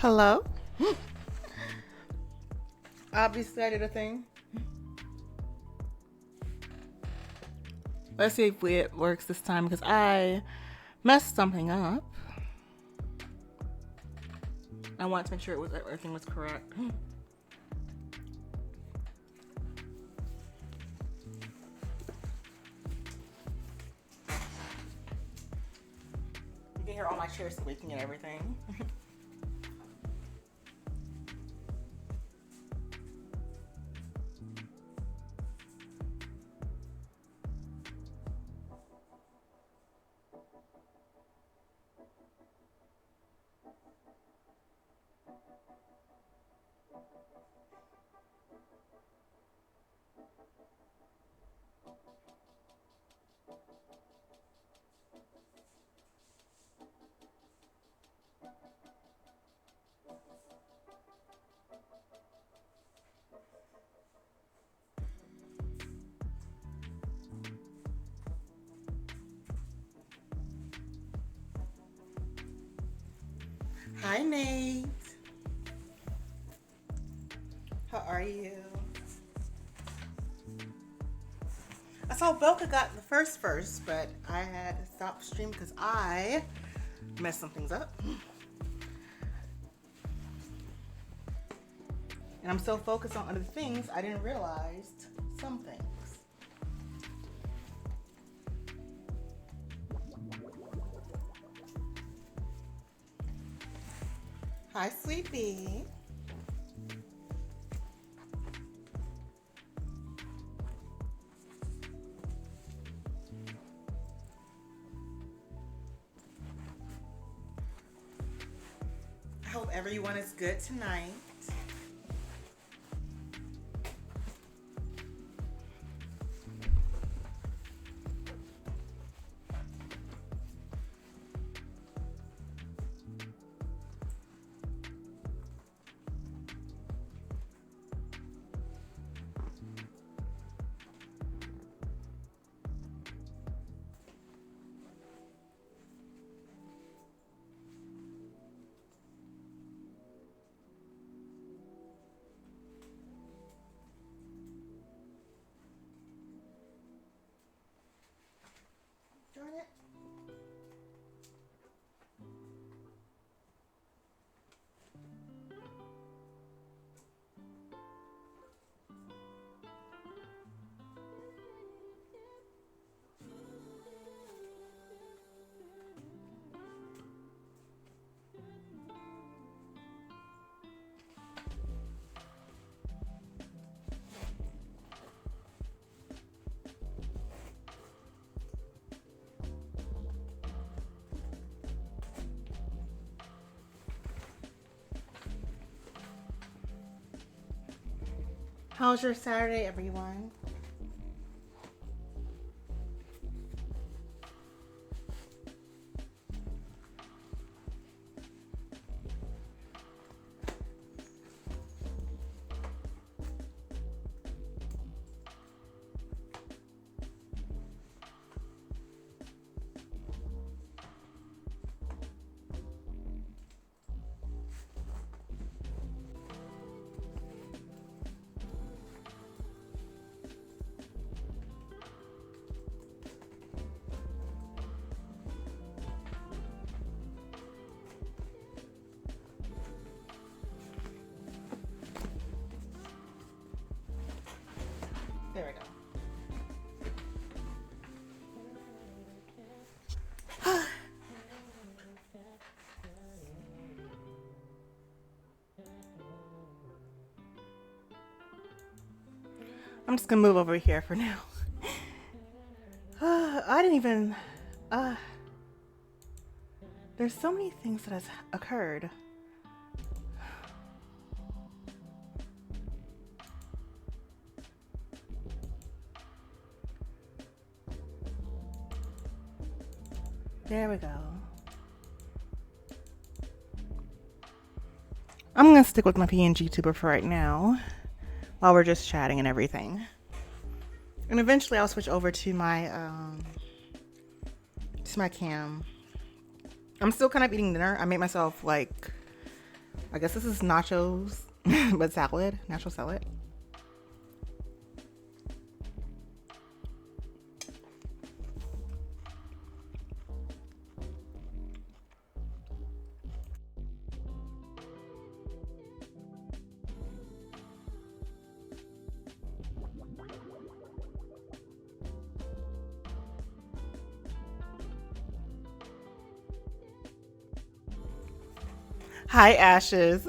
Hello? Obviously, I did a thing. Let's see if it works this time because I messed something up. I want to make sure everything was correct. You can hear all my chairs squeaking and everything. Hi, Nate. How are you? I saw Belka got the first, but I had to stop stream because I messed some things up. And I'm so focused on other things, I didn't realize some things. Hi, sweetie. I hope everyone is good tonight. Darn it. How's your Saturday, everyone? There we go. I'm just gonna move over here for now. I didn't even. There's so many things that has occurred. There we go. I'm gonna stick with my PNG tuber for right now, while we're just chatting and everything. And eventually I'll switch over to my cam. I'm still kind of eating dinner. I made myself like I guess this is nachos, but salad, natural salad. Hi, Ashes.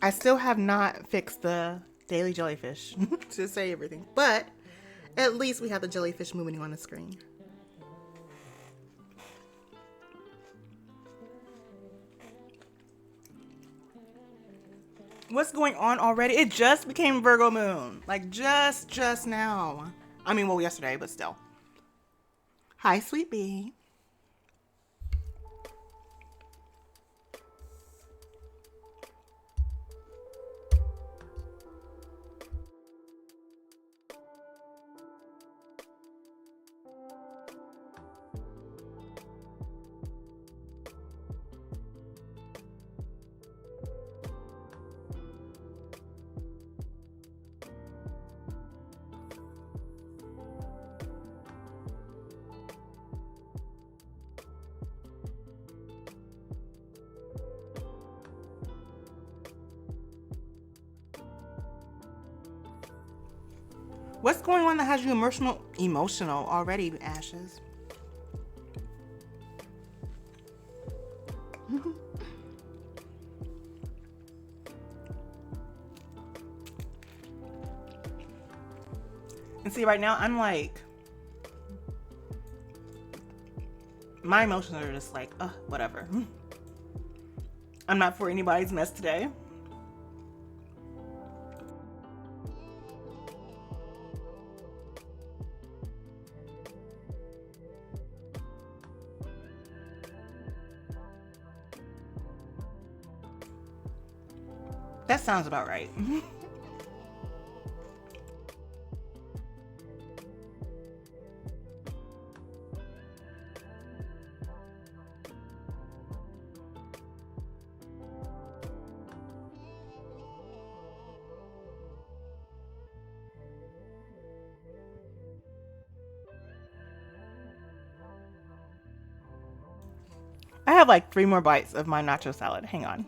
I still have not fixed the daily jellyfish to say everything, but at least we have the jellyfish moving on the screen. What's going on already? It just became Virgo moon. Like just now. I mean, well, yesterday, but still. Hi, sweet bee. What's going on that has you emotional already, Ashes? And see, right now I'm like, my emotions are just like, whatever. I'm not for anybody's mess today. That sounds about right. I have like 3 more bites of my nacho salad. Hang on.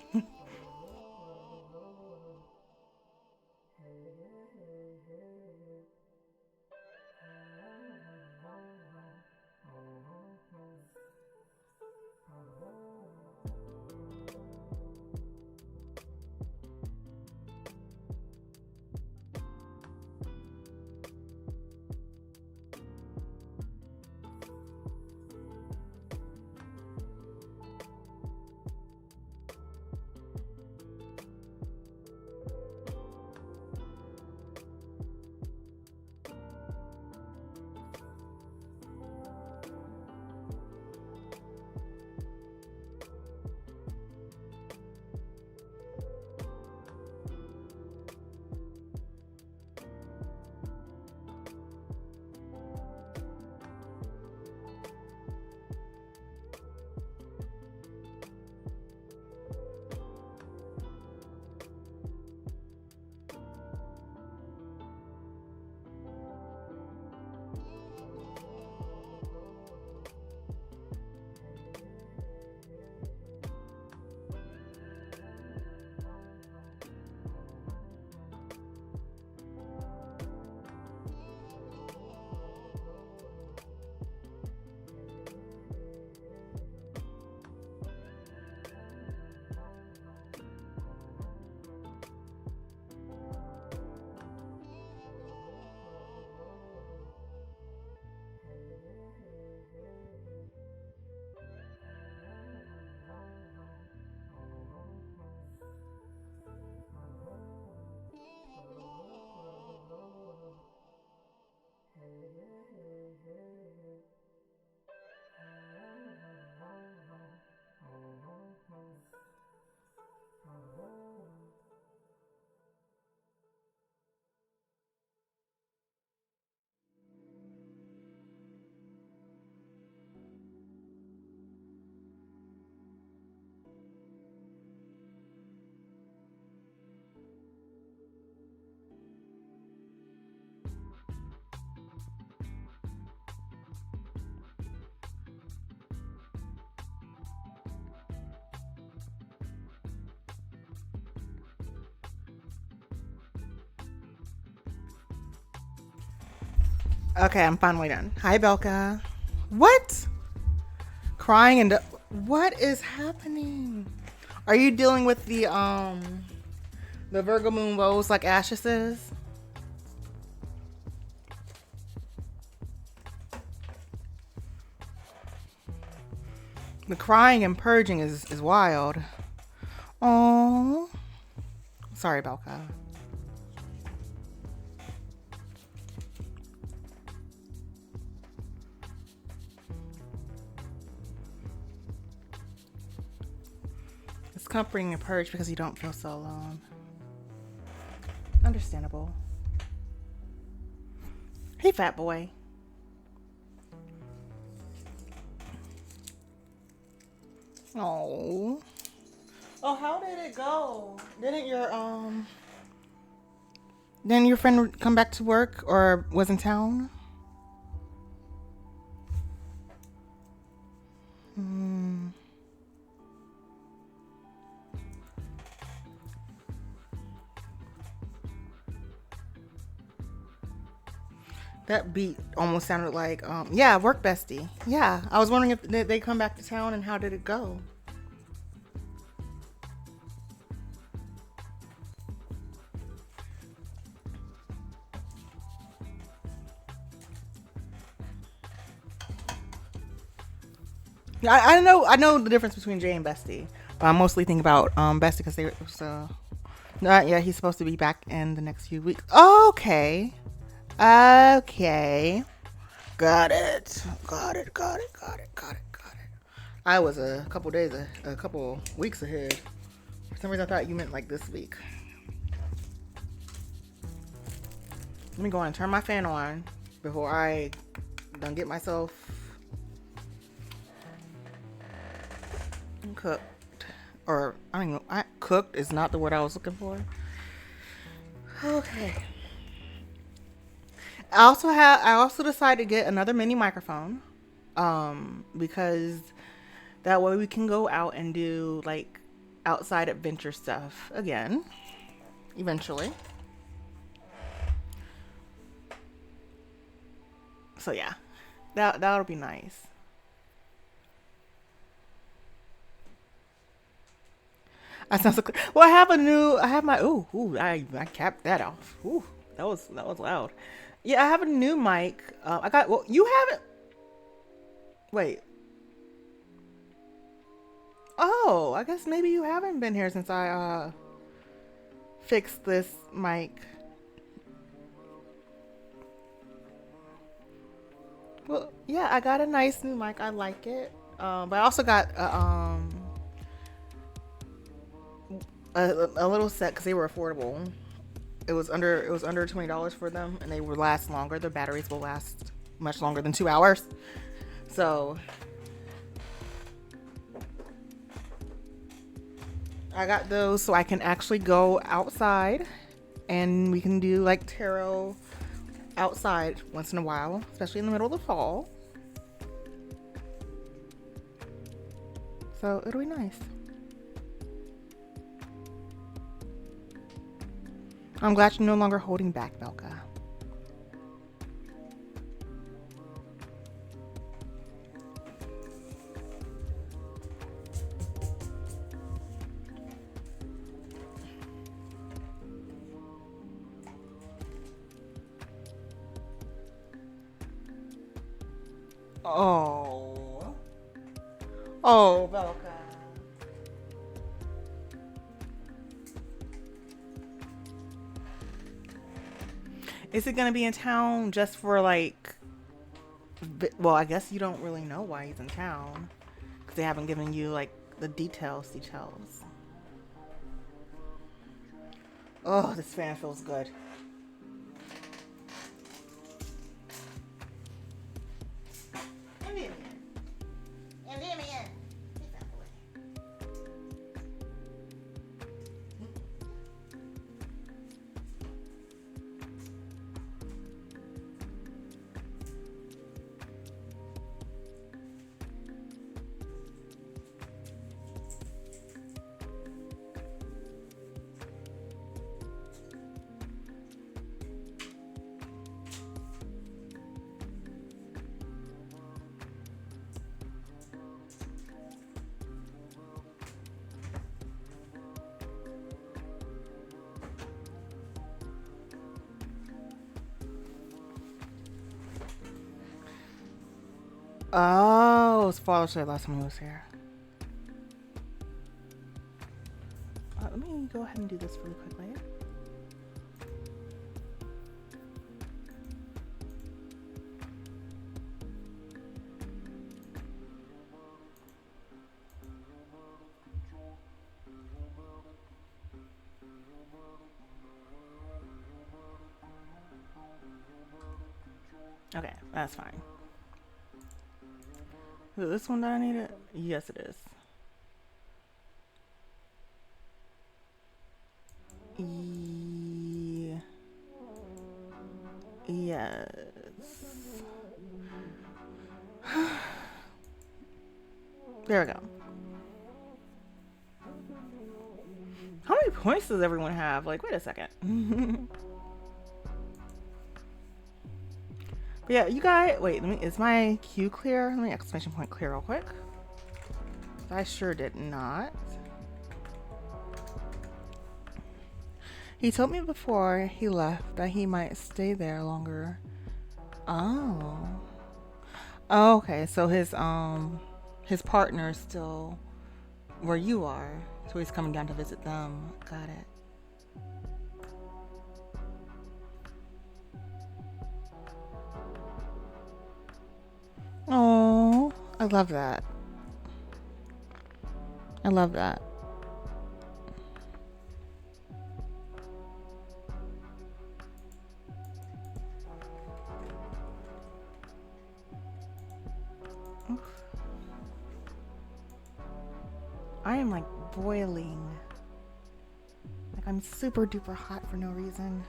Okay, I'm finally done. Hi, Belka. What? Crying and what is happening? Are you dealing with the Virgo moon woes like Ashes is? The crying and purging is wild. Oh, sorry, Belka. It's comforting to purge because you don't feel so alone. Understandable. Hey, fat boy. Oh. Oh, how did it go? Didn't your friend come back to work or was in town? Hmm. That beat almost sounded like, yeah, work bestie. Yeah, I was wondering if they come back to town and how did it go? Yeah, I know the difference between Jay and Bestie, but I'm mostly thinking about Bestie because they was yeah, he's supposed to be back in the next few weeks. Okay, okay, got it, got it, got it, got it, got it, got it. I was a couple days, a couple weeks ahead. For some reason, I thought you meant like this week. Let me go and turn my fan on before I don't get myself cooked. Or I don't know. Cooked is not the word I was looking for. Okay. I also decided to get another mini microphone, because that way we can go out and do like outside adventure stuff again, eventually. So yeah, that'll be nice. I sound so clear. Well, I have my I capped that off. Ooh, that was loud. Yeah, I have a new mic. I got well. You haven't. Wait. Oh, I guess maybe you haven't been here since I fixed this mic. Well, yeah, I got a nice new mic. I like it. But I also got a little set because they were affordable. It was under $20 for them, and they will last longer. The batteries will last much longer than 2 hours. So I got those so I can actually go outside, and we can do like tarot outside once in a while, especially in the middle of the fall. So it'll be nice. I'm glad you're no longer holding back, Belka. Oh. Oh, Belka. Is it gonna be in town just for like? Well, I guess you don't really know why he's in town because they haven't given you like the details. Details. Oh, this fan feels good. Oh, it's Father's Day last time he was here. Let me go ahead and do this really quickly. Okay, that's fine. Is this one that I needed? Yes, it is. Yes. There we go. How many points does everyone have? Like, wait a second. But yeah, you guys, wait, is my queue clear? Let me exclamation point clear real quick. I sure did not. He told me before he left that he might stay there longer. Oh. Oh, okay. So his partner is still where you are. So he's coming down to visit them. Got it. Oh, I love that. I love that. Oof. I am like boiling. Like I'm super duper hot for no reason.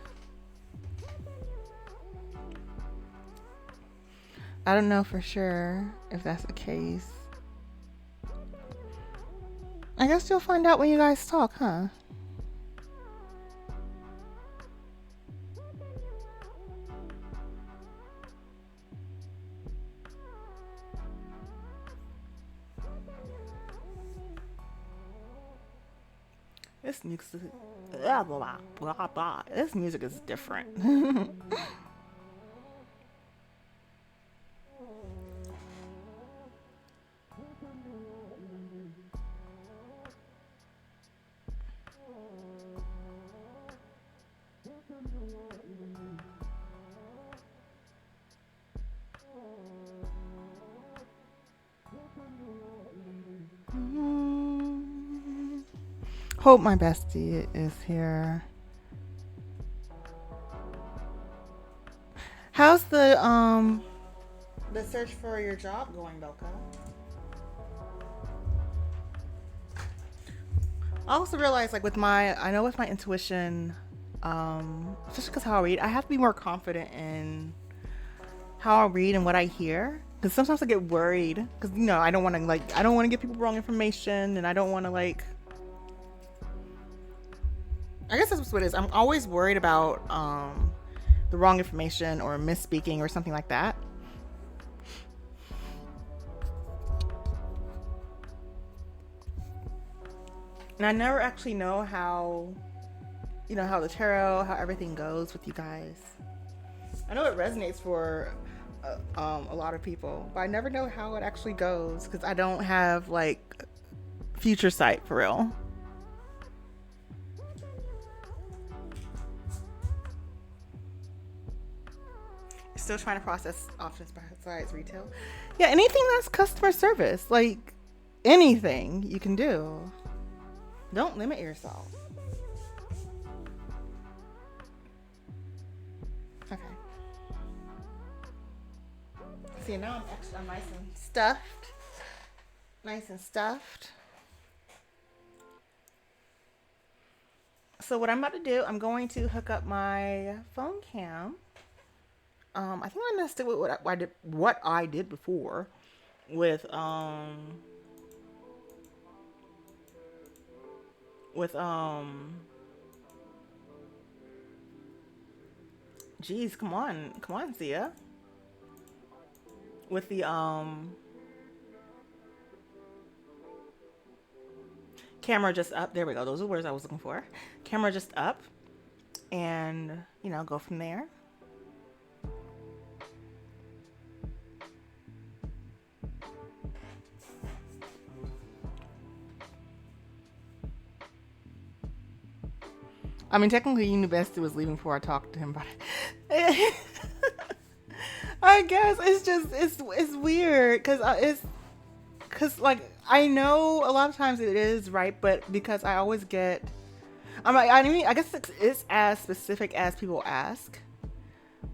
I don't know for sure if that's the case. I guess you'll find out when you guys talk, huh? This music, blah, blah, blah, blah. This music is different. Hope my bestie is here. How's the search for your job going, Belka? I also realized, like, with my intuition, especially because how I read, I have to be more confident in how I read and what I hear. Because sometimes I get worried because I don't want to give people wrong information, and I don't want to like. I guess that's what it is. I'm always worried about the wrong information or misspeaking or something like that. And I never actually know how the tarot, how everything goes with you guys. I know it resonates for a lot of people, but I never know how it actually goes because I don't have like future sight for real. Still trying to process options besides retail. Yeah, anything that's customer service, like anything you can do. Don't limit yourself. Okay. See, now I'm nice and stuffed. Nice and stuffed. So what I'm about to do, I'm going to hook up my phone cam. I think I'm gonna stick with what I did before with with geez, come on, Sia. With the camera just up. There we go. Those are the words I was looking for. Camera just up, and go from there. I mean, technically, you knew Bestie was leaving before I talked to him about it. I guess it's just it's weird because like I know a lot of times it is right, but because I always get I mean I guess it's as specific as people ask.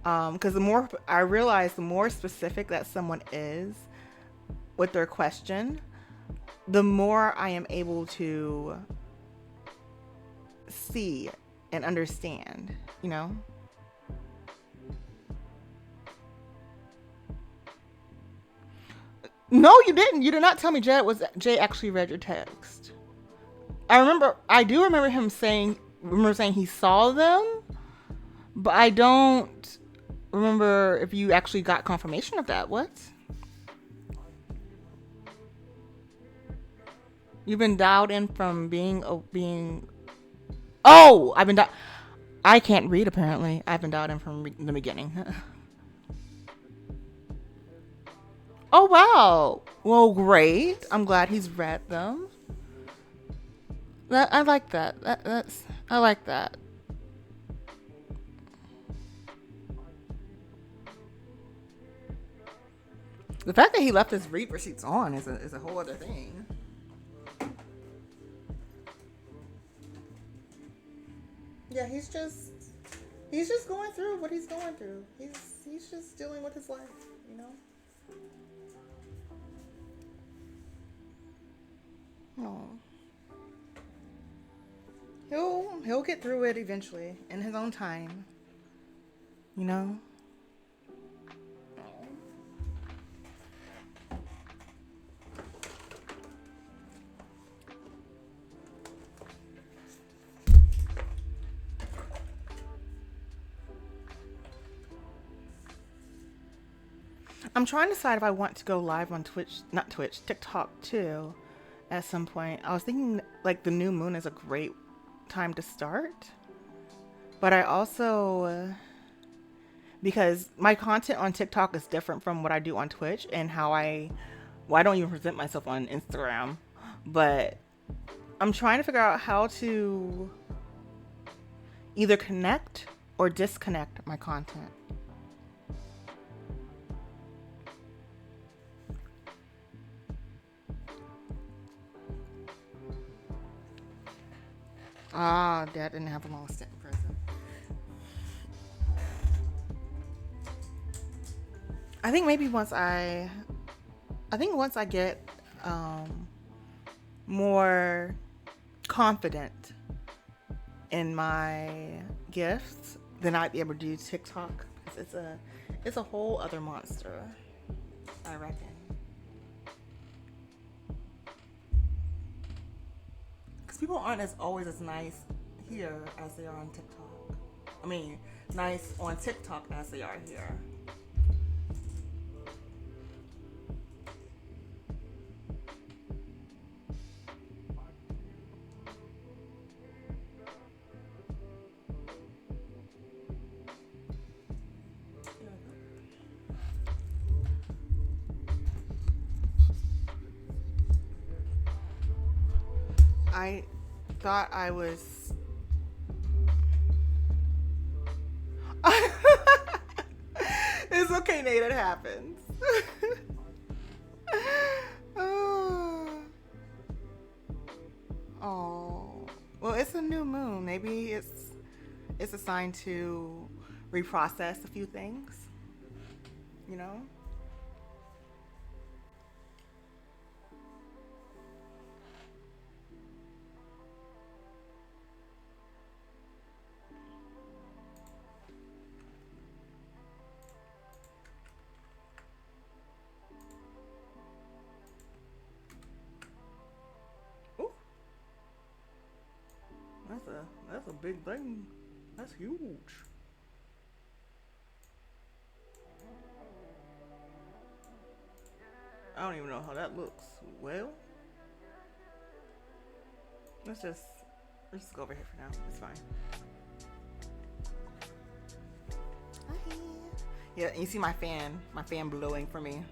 Because the more I realize, the more specific that someone is with their question, the more I am able to see and understand, you know? No, you didn't. You did not tell me Jay actually read your text. I do remember him saying, he saw them, but I don't remember if you actually got confirmation of that. What? You've been dialed in from being. Oh, I can't read apparently. I've been dialed in from the beginning. Oh wow. Well, great. I'm glad he's read them. I like that. I like that. The fact that he left his read receipts on is a whole other thing. Yeah, he's just going through what he's going through. He's just dealing with his life, you know. Oh. He'll get through it eventually in his own time. You know? I'm trying to decide if I want to go live on TikTok too at some point. I was thinking like the new moon is a great time to start. But I also, because my content on TikTok is different from what I do on Twitch and I don't even present myself on Instagram. But I'm trying to figure out how to either connect or disconnect my content. Ah, Dad didn't have a long stint in prison. I think maybe once I get more confident in my gifts, then I'd be able to do TikTok. It's a whole other monster, I reckon. People aren't always as nice here as they are on TikTok. I mean, nice on TikTok as they are here. I thought I was. It's okay, Nate. It happens. Oh, well, it's a new moon. Maybe it's a sign to reprocess a few things. You know. That's a big thing. That's huge. I don't even know how that looks. Well, let's just go over here for now. It's fine. Hi. Yeah, you see my fan blowing for me.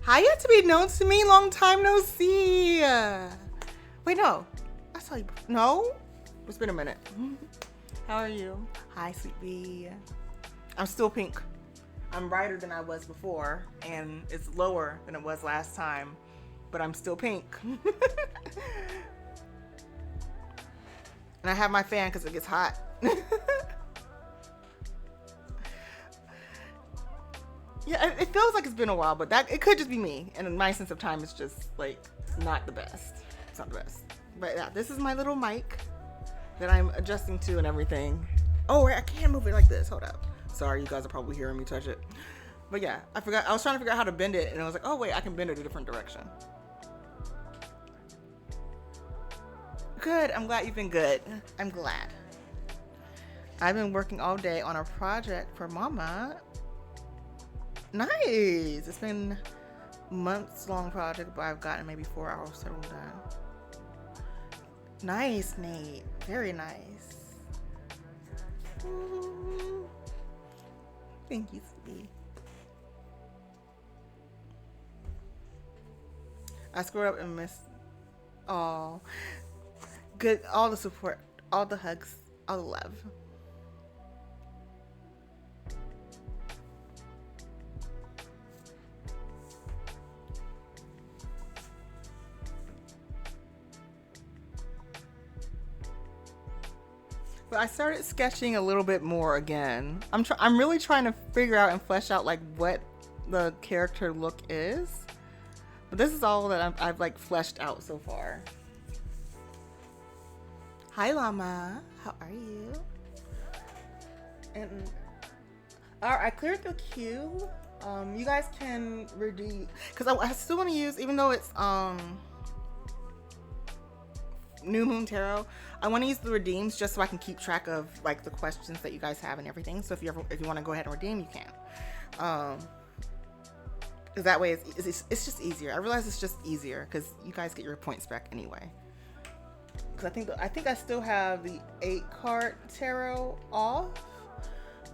How you to be known to me? Long time no see. Wait, no. I saw you. No. It's been a minute. How are you? Hi, sweet bee. I'm still pink. I'm brighter than I was before, and it's lower than it was last time, but I'm still pink. And I have my fan because it gets hot. Yeah, it feels like it's been a while, but that it could just be me, and my sense of time is just like not the best. It's not the best. But yeah, this is my little mic that I'm adjusting to and everything. Oh, I can't move it like this. Hold up. Sorry, you guys are probably hearing me touch it. But yeah, I forgot. I was trying to figure out how to bend it, and I was like, oh wait, I can bend it a different direction. Good. I'm glad you've been good. I'm glad. I've been working all day on a project for Mama. Nice. It's been months long project, but I've gotten maybe 4 hours settled down. Nice, Nate. Very nice. Thank you, sweetie. I screwed up and missed. Oh, good. All the support, all the hugs, all the love. But I started sketching a little bit more again. I'm really trying to figure out and flesh out like what the character look is. But this is all that I've like fleshed out so far. Hi Llama, how are you? And I cleared the queue. You guys can redeem because I still want to use, even though it's New Moon Tarot, I want to use the redeems just so I can keep track of like the questions that you guys have and everything. So if you want to go ahead and redeem, you can. Because that way it's just easier. I realize it's just easier because you guys get your points back anyway. Because I think I still have the 8-card tarot off,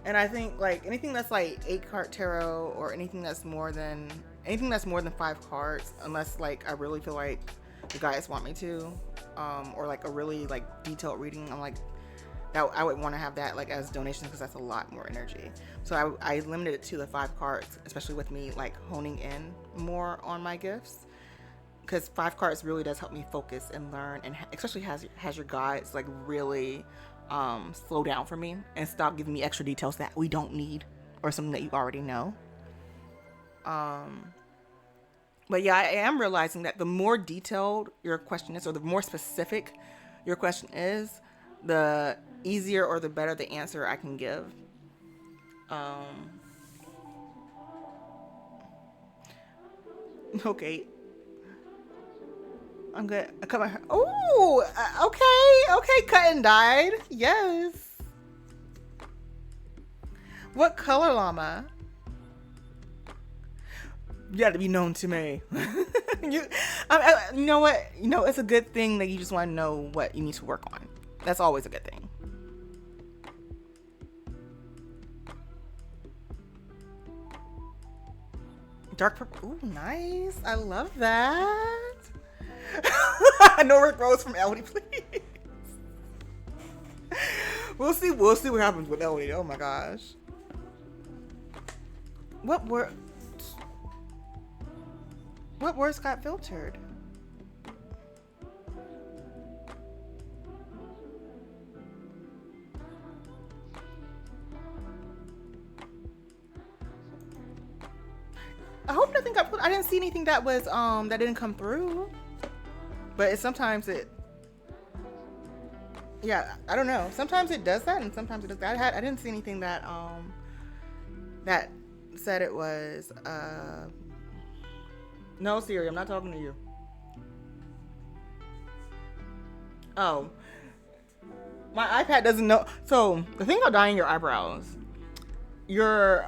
and I think like anything that's like 8-card tarot or anything that's more than 5 cards, unless like I really feel like the guys want me to, or like a really like detailed reading, I'm like that I would want to have that like as donations because that's a lot more energy. So I limited it to the 5 cards, especially with me like honing in more on my gifts, because 5 cards really does help me focus and learn, and especially has your guides like really slow down for me and stop giving me extra details that we don't need or something that you already know. But yeah, I am realizing that the more detailed your question is, or the more specific your question is, the easier or the better the answer I can give. Okay. I'm good. I cut my hair. Oh, okay. Cut and dyed. Yes. What color, Llama? You got to be known to me. You know what? You know, it's a good thing that you just want to know what you need to work on. That's always a good thing. Dark purple. Ooh, nice. I love that. No Rick Rose from Elodie, please. We'll see what happens with Elodie. Oh my gosh. What words got filtered? I hope nothing got put. I didn't see anything that was that didn't come through. But sometimes it. Yeah, I don't know. Sometimes it does that, and sometimes it does that. I didn't see anything that that said it was No, Siri, I'm not talking to you. Oh. My iPad doesn't know. So, the thing about dyeing your eyebrows, your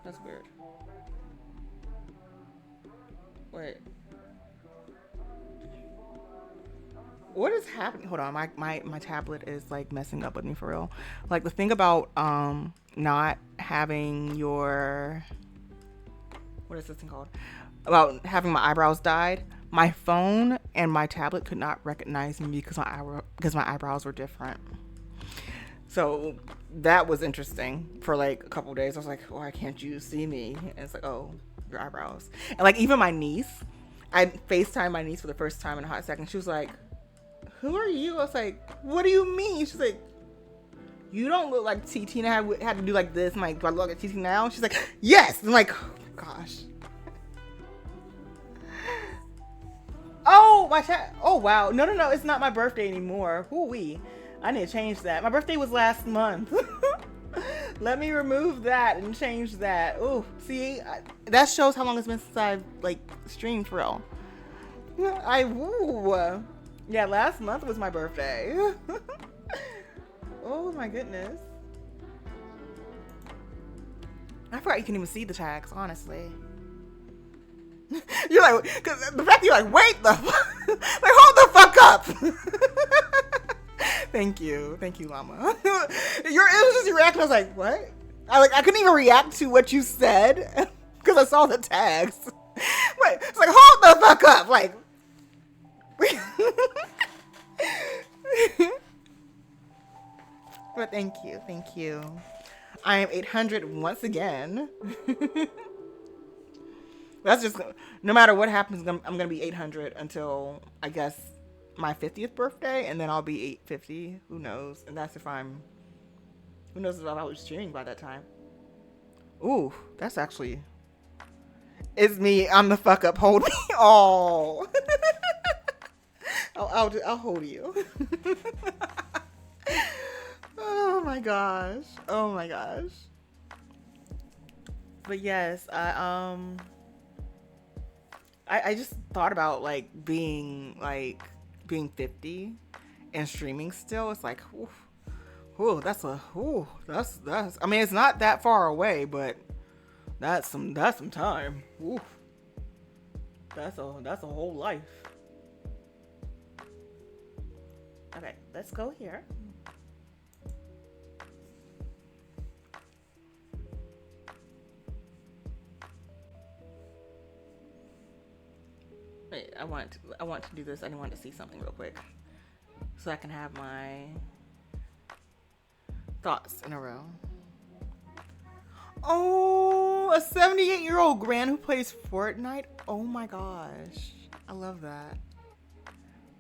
that's weird. Wait. What is happening? Hold on, my tablet is like messing up with me for real. Like the thing about not having your, what is this thing called? about having my eyebrows dyed. My phone and my tablet could not recognize me because my eyebrows were different. So that was interesting for like a couple of days. I was like, why can't you see me? And it's like, oh, your eyebrows. And like even my niece, I FaceTimed my niece for the first time in a hot second. She was like, who are you? I was like, what do you mean? She's like, you don't look like TT. And I had to do like this. I'm like, do I look like TT now? She's like, yes. I'm like, oh, gosh. Oh, my chat. Oh, wow. No. It's not my birthday anymore. Hoo-wee. I need to change that. My birthday was last month. Let me remove that and change that. Oh, see, that shows how long it's been since I've like streamed for real. Yeah, last month was my birthday. Oh my goodness. I forgot you can even see the tags, honestly. You're like, cause the fact that you're like, wait the fuck, like hold the fuck up. Thank you, Llama. It was just your reaction. I was like, what? I couldn't even react to what you said because I saw the tags. Wait, it's like hold the fuck up, like. But thank you. I am 800 once again. That's just, no matter what happens, I'm gonna be 800 until I guess my 50th birthday, and then I'll be 850. Who knows? And that's who knows if I was streaming by that time. Ooh, that's actually, it's me. I'm the fuck up. Hold me. Oh, I'll hold you. Oh my gosh. But yes, I just thought about like being 50 and streaming still. It's like, that's I mean, it's not that far away, but that's some time. Oof. That's a whole life. Okay, let's go here. Wait, I want to do this. I want to see something real quick, so I can have my thoughts in a row. Oh, a 78-year-old gran who plays Fortnite. Oh my gosh, I love that.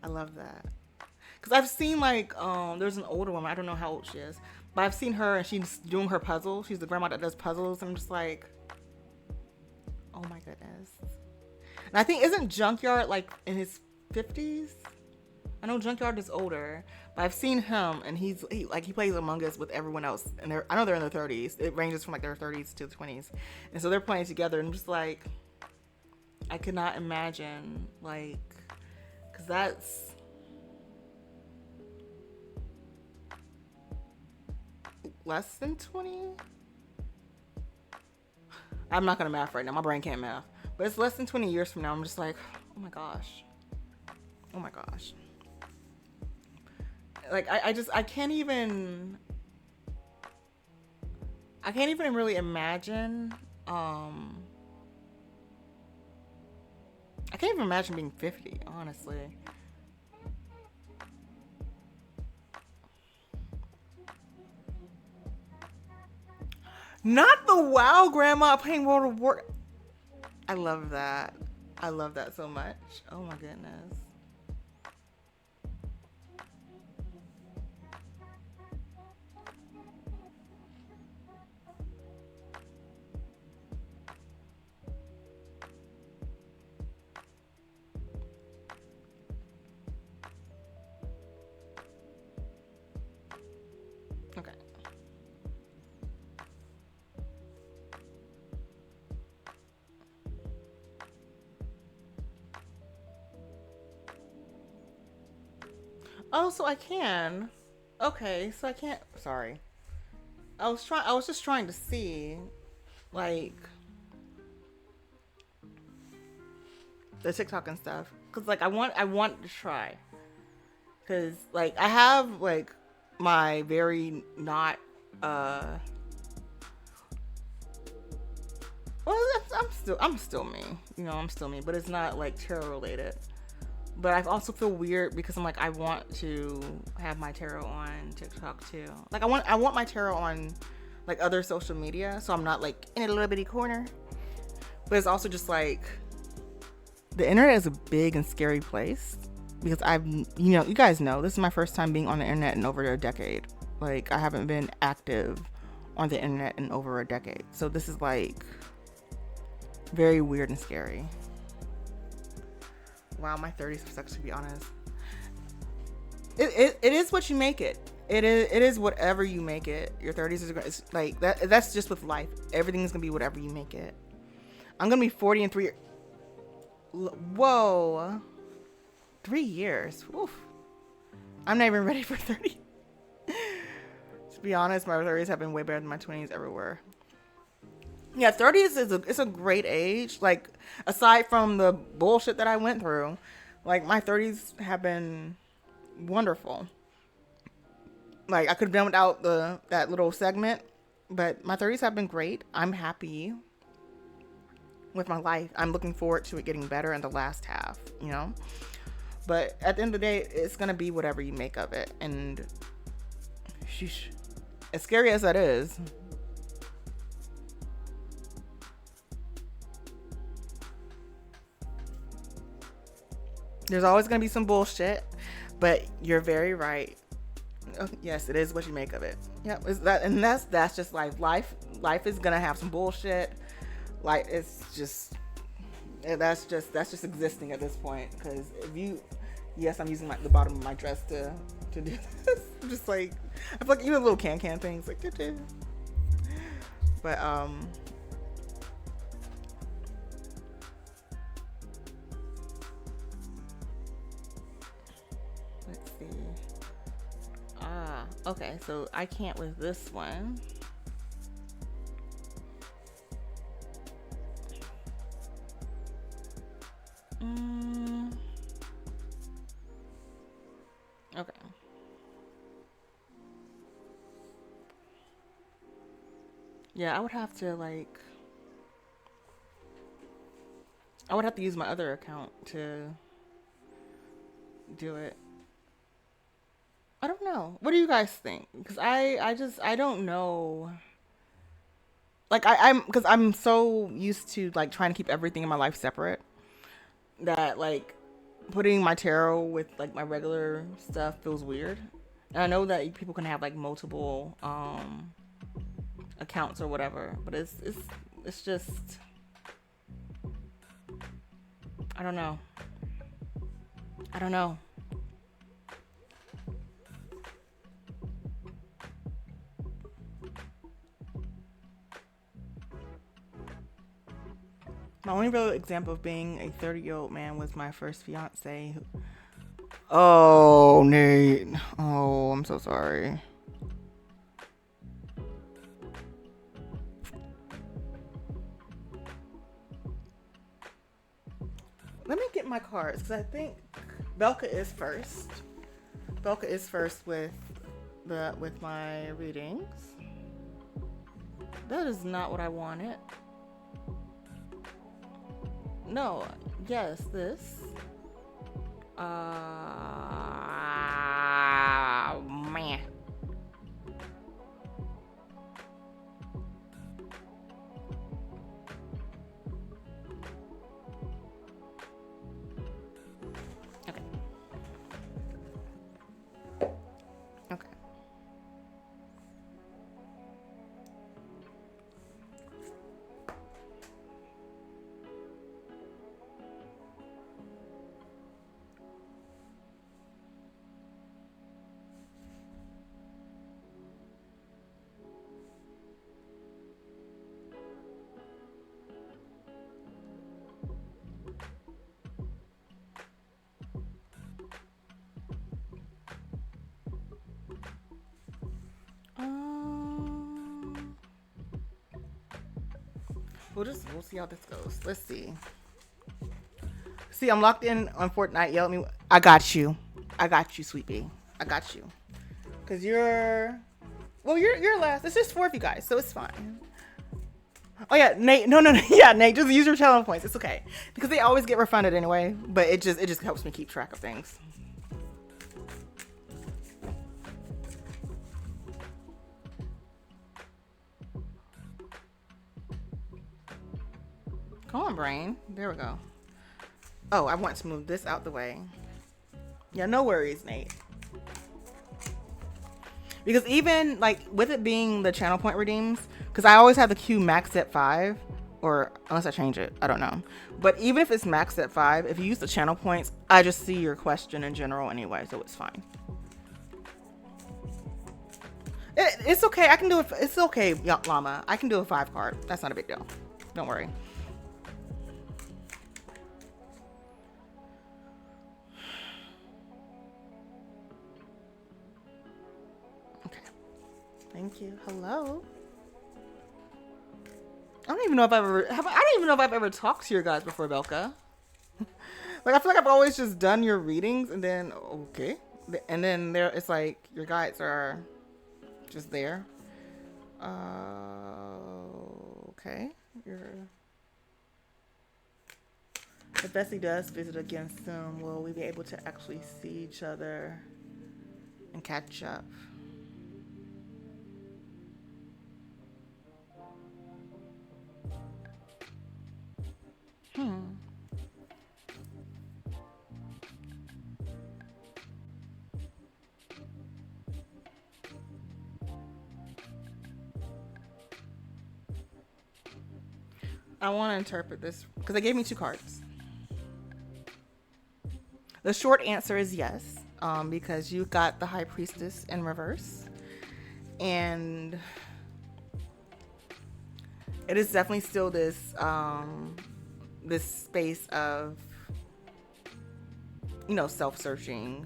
Because I've seen like there's an older woman. I don't know how old she is, but I've seen her and she's doing her puzzle. She's the grandma that does puzzles. I'm just like, oh my goodness. And I think, isn't Junkyard like in his 50s? I know Junkyard is older, but I've seen him and he plays Among Us with everyone else. And I know they're in their 30s. It ranges from like their 30s to the 20s. And so they're playing together, and I'm just like, I could not imagine, like, because that's less than 20. I'm not gonna math right now. My brain can't math. But it's less than 20 years from now. I'm just like, oh my gosh. Like, I can't even really imagine, I can't even imagine being 50, honestly. Not the WoW grandma playing World of War. I love that so much. Oh my goodness. Okay. Oh, so I can. Okay, so I can't. Sorry. I was just trying to see, like, the TikTok and stuff, cause like I want to try, cause like I have like my very not Well, I'm still me. You know, I'm still me, but it's not like tarot related. But I also feel weird because I'm like, I want to have my tarot on TikTok too. Like I want my tarot on like other social media, so I'm not like in a little bitty corner. But it's also just like the internet is a big and scary place because you guys know this is my first time being on the internet in over a decade. Like I haven't been active on the internet in over a decade, so this is like very weird and scary. Wow, my 30s sucks, to be honest. It is what you make it. It is whatever you make it. Your 30s is it's like that. That's just with life. Everything's gonna be whatever you make it. I'm gonna be 40 in 3 years. Whoa, 3 years. Oof. I'm not even ready for 30. To be honest, my 30s have been way better than my 20s ever were. Yeah, 30s is a great age. Like aside from the bullshit that I went through, like my 30s have been wonderful. Like I could have done without that little segment, but my 30s have been great. I'm happy with my life. I'm looking forward to it getting better in the last half, you know? But at the end of the day, it's going to be whatever you make of it. And sheesh, as scary as that is, there's always going to be some bullshit, but you're very right. Yes, it is what you make of it. Yeah, that's just life. Life is going to have some bullshit. Like that's just existing at this point. Because yes, I'm using the bottom of my dress to do this. I'm just like, I feel like even little can things like, but let's see. Okay, so I can't with this one. Okay. Yeah, I would have to use my other account to do it. I don't know. What do you guys think? Because I don't know. Like because I'm so used to like trying to keep everything in my life separate that like putting my tarot with like my regular stuff feels weird. And I know that people can have like multiple accounts or whatever, but it's just, I don't know. My only real example of being a 30-year-old man was my first fiance. Oh, Nate. Oh, I'm so sorry. Let me get my cards because I think Belka is first. Belka is first with my readings. That is not what I wanted. No, yes, this. Man. Okay. Okay. We'll see how this goes. Let's see. See, I'm locked in on Fortnite. Yell at me. I got you, sweet pea. I got you. Cause you're last. It's just 4 of you guys, so it's fine. Oh yeah, Nate. No, no, no. Yeah, Nate. Just use your channel points. It's okay because they always get refunded anyway. But it just helps me keep track of things. Come on, brain. There we go. Oh, I want to move this out the way. Yeah, no worries, Nate. Because even like with it being the channel point redeems, because I always have the queue maxed at 5, or unless I change it, I don't know. But even if it's maxed at 5, if you use the channel points, I just see your question in general anyway, so it's fine. It's okay. I can do it. It's okay, Llama. I can do a 5 card. That's not a big deal. Don't worry. Okay. Thank you. Hello. I don't even know if I've ever I don't even know if I've ever talked to your guys before, Belka. Like I feel like I've always just done your readings and then okay, and then there it's like your guides are just there. Okay. If Bessie does visit again soon, will we be able to actually see each other and catch up? I want to interpret this because they gave me 2 cards. The short answer is yes, because you got the High Priestess in reverse, and it is definitely still this this space of self-searching,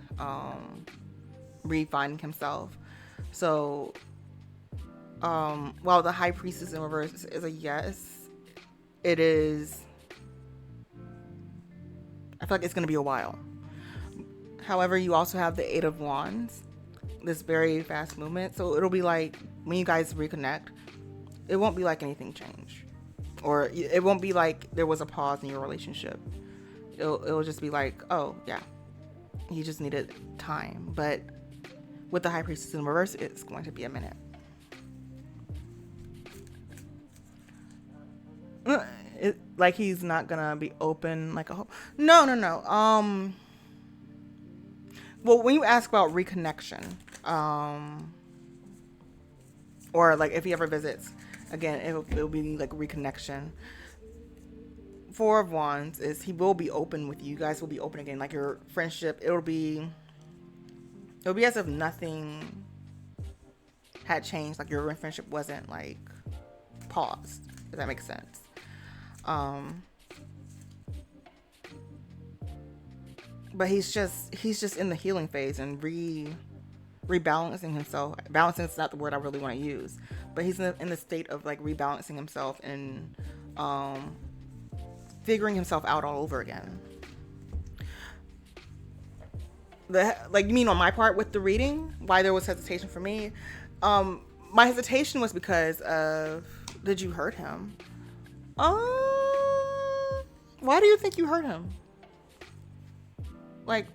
refining himself. So while the High Priestess in reverse is a yes, it is. I feel like it's going to be a while. However, you also have the 8 of Wands, this very fast movement. So it'll be like when you guys reconnect, it won't be like anything changed, or it won't be like there was a pause in your relationship. It'll just be like, oh yeah, he just needed time. But with the High Priestess in reverse, it's going to be a minute. Like he's not gonna be open like a whole. No. Well, when you ask about reconnection, or like if he ever visits again, it'll be like reconnection. 4 of Wands is he will be open with you. You guys will be open again. Like your friendship, it'll be as if nothing had changed. Like your friendship wasn't like paused. If that makes sense. But he's just in the healing phase and rebalancing himself. Balancing is not the word I really want to use, but he's in the state of like rebalancing himself and figuring himself out all over again. Like you mean on my part with the reading, why there was hesitation for me? My hesitation was because of, did you hurt him? Why do you think you hurt him? Like,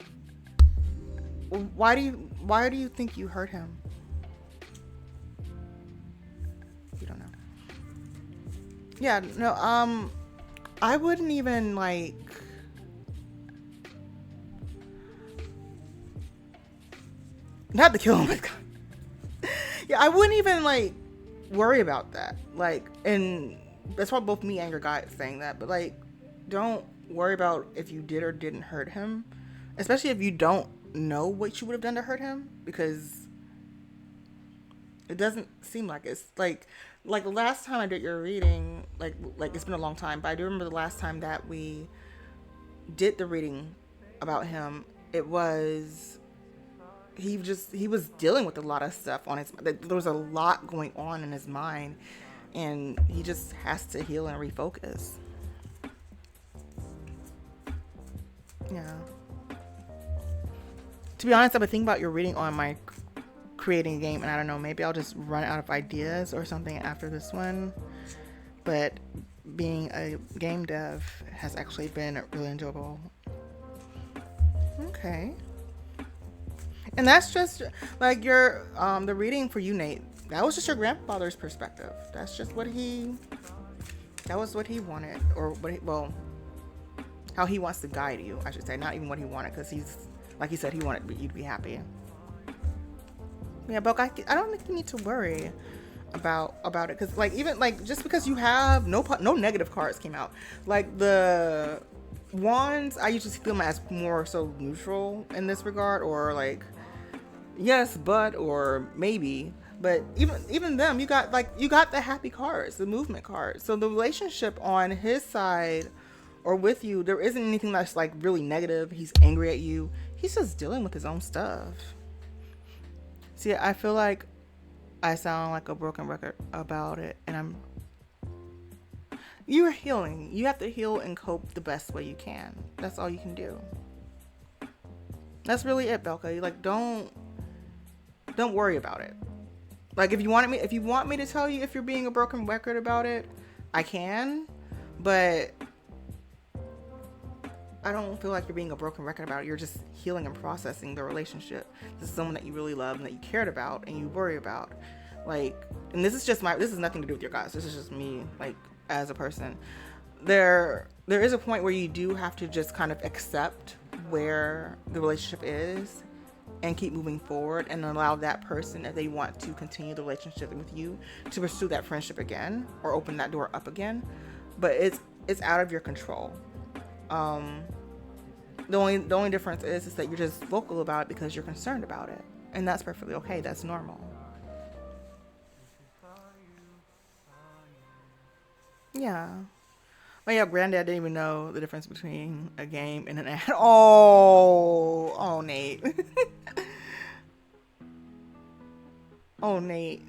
why do you think you hurt him? You don't know. Yeah, no, I wouldn't even like not to kill him. Yeah, I wouldn't even like worry about that. Like, and that's why both me and your guy is saying that. But like, don't worry about if you did or didn't hurt him, especially if you don't know what you would have done to hurt him, because it doesn't seem like it's like the last time I did your reading, like it's been a long time, but I do remember the last time that we did the reading about him, it was he was dealing with a lot of stuff on his, there was a lot going on in his mind, and he just has to heal and refocus. Yeah. To be honest, I've been thinking about your reading on my creating a game, and I don't know, maybe I'll just run out of ideas or something after this one. but being a game dev has actually been really enjoyable. Okay. And that's just like your the reading for you, Nate. That was just your grandfather's perspective. That's just what he that was what he wanted, or what he, well, how he wants to guide you, I should say. Not even what he wanted, because he's like he said, he wanted you to be happy. Yeah, but I don't think you need to worry about it, because like even like just because you have no negative cards came out, like the wands, I usually see them as more so neutral in this regard, or like yes but or maybe, but even them, you got the happy cards, the movement cards. So the relationship on his side or with you, there isn't anything that's like really negative. He's angry at you, he's just dealing with his own stuff. See, I feel like I sound like a broken record about it, and you're healing. You have to heal and cope the best way you can. That's all you can do. That's really it, Belka. Like, don't worry about it. Like, if you want me to tell you if you're being a broken record about it, I can, but I don't feel like you're being a broken record about it. You're just healing and processing the relationship. This is someone that you really love and that you cared about and you worry about. Like, and this is nothing to do with your guys. This is just me, like, as a person. There is a point where you do have to just kind of accept where the relationship is and keep moving forward, and allow that person, if they want to continue the relationship with you, to pursue that friendship again or open that door up again. But it's out of your control. The only difference is that you're just vocal about it because you're concerned about it, and that's perfectly okay. That's normal. Yeah. But yeah, Granddad didn't even know the difference between a game and an ad. Oh, Nate. Oh, Nate.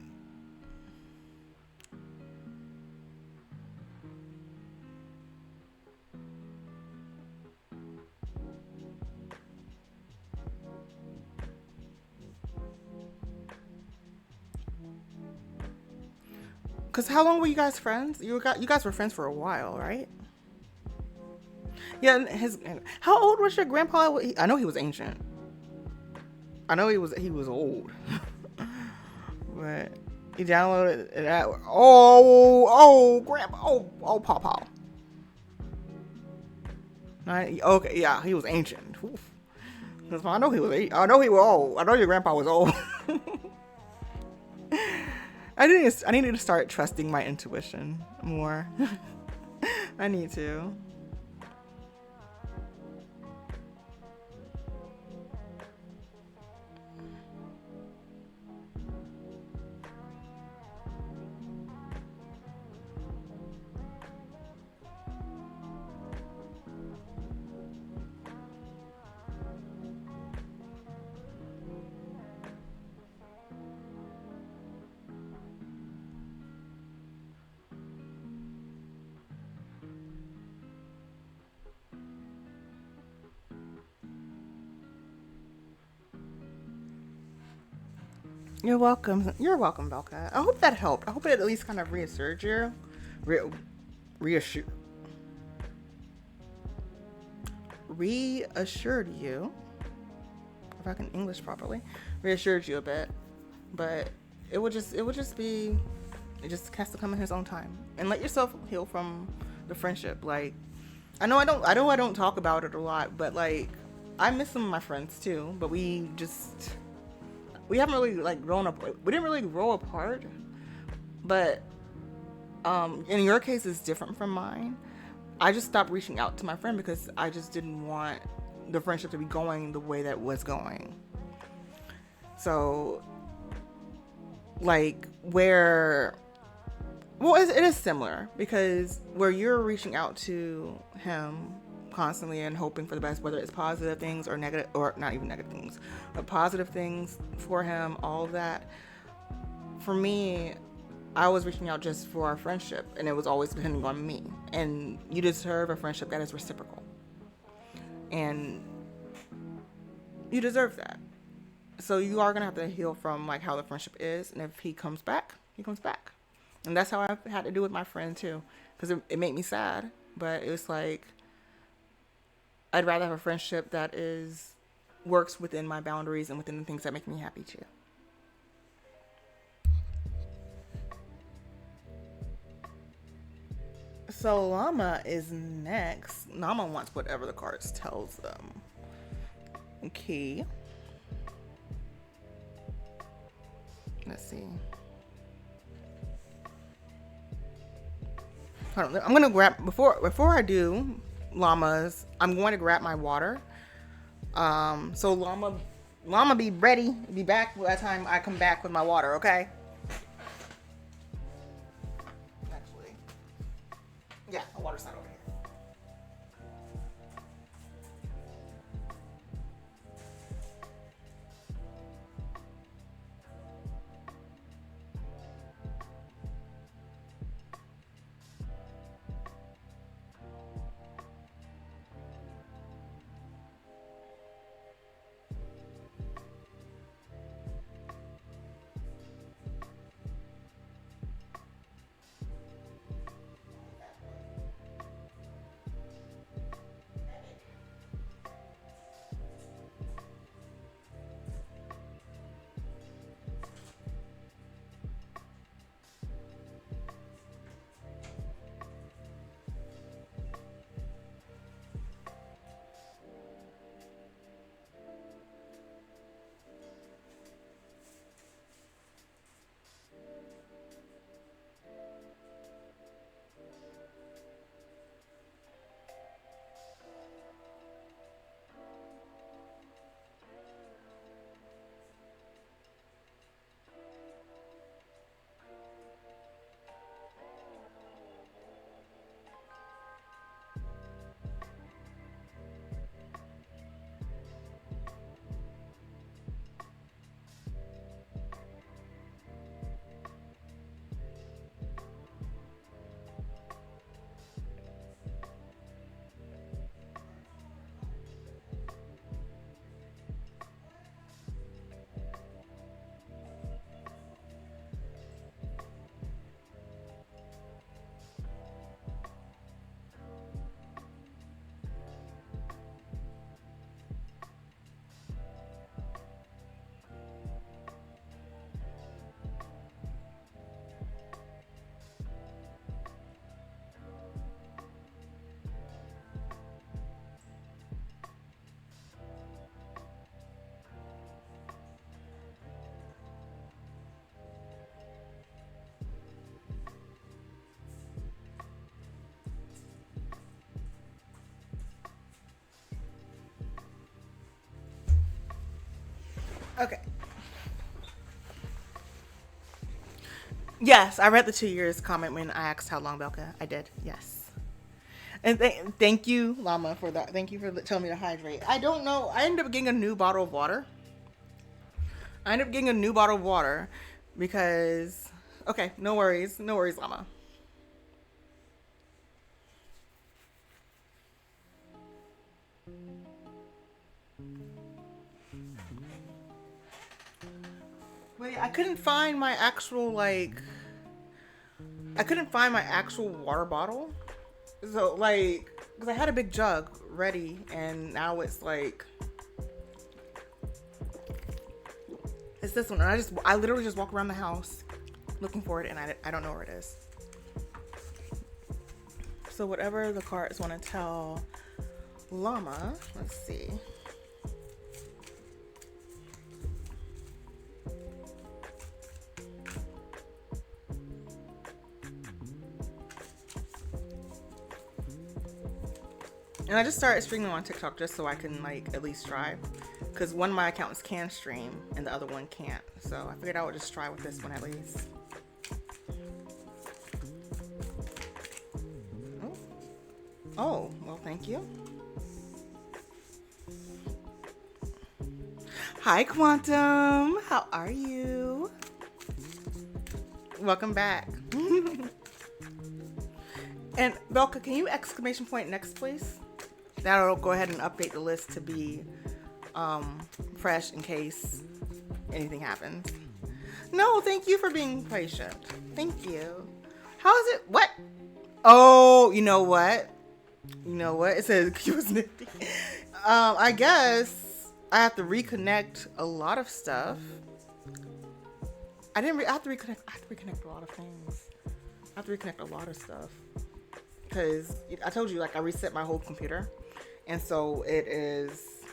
Cause how long were you guys friends? You guys were friends for a while, right? Yeah. How old was your grandpa? I know he was ancient. I know he was old. But he downloaded it. Grandpa. Pawpaw. Okay, yeah, he was ancient. Oof. I know he was. I know he was old. I know your grandpa was old. I needed to start trusting my intuition more. I need to. You're welcome. You're welcome, Belka. I hope that helped. I hope it at least kind of reassured you. Re- reassure, reassured you, if I can English properly, reassured you a bit. But it would just be, it just has to come in his own time, and let yourself heal from the friendship. Like, I don't talk about it a lot, but like, I miss some of my friends too. But we haven't really like grown up. We didn't really grow apart, but in your case, it's different from mine. I just stopped reaching out to my friend because I just didn't want the friendship to be going the way that was going. So, like, it is similar, because where you're reaching out to him constantly and hoping for the best, whether it's positive things or negative, or not even negative things, but positive things for him, all of that. For me, I was reaching out just for our friendship, and it was always depending on me. And you deserve a friendship that is reciprocal, and you deserve that. So you are gonna have to heal from like how the friendship is, and if he comes back, he comes back. And that's how I had to do with my friend too, because it made me sad. But it was like I'd rather have a friendship that is works within my boundaries and within the things that make me happy too. So Llama is next. Llama wants whatever the cards tells them. Okay. Let's see. Hold on. I'm gonna grab before I do llamas. I'm going to grab my water. So llama be ready. Be back by the time I come back with my water. Okay. Actually, yeah, my water's not over here. Okay. Yes, I read the 2 years comment when I asked how long, Belka. I did. Yes. And thank you, Llama, for that. Thank you for telling me to hydrate. I don't know. I ended up getting a new bottle of water. Because. Okay, no worries. No worries, Llama. Wait, I couldn't find my actual, like. I couldn't find my actual water bottle. So, like. Because I had a big jug ready, and now it's like. It's this one. And I literally just walk around the house looking for it, and I don't know where it is. So whatever the cards want to tell Llama, let's see. And I just started streaming on TikTok just so I can like at least try, because one of my accounts can stream and the other one can't. So I figured I would just try with this one at least. Oh, well, thank you. Hi, Quantum. How are you? Welcome back. And Belka, can you exclamation point next, please? That'll go ahead and update the list to be fresh in case anything happens. No, thank you for being patient. Thank you. How is it? What? Oh, you know what? You know what? It says it was nifty. I guess I have to reconnect a lot of stuff. I didn't. I have to reconnect. I have to reconnect a lot of things. I have to reconnect a lot of stuff because I told you, like, I reset my whole computer, and so it is.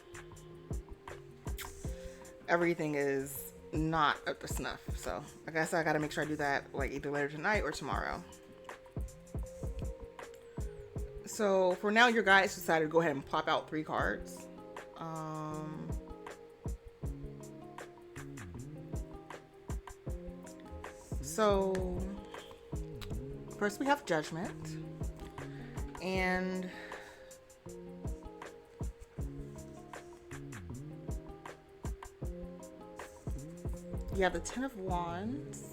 Everything is not up to snuff. So I guess I gotta make sure I do that like either later tonight or tomorrow. So for now, your guys decided to go ahead and plop out 3 cards. So first we have Judgment, and you have the 10 of Wands.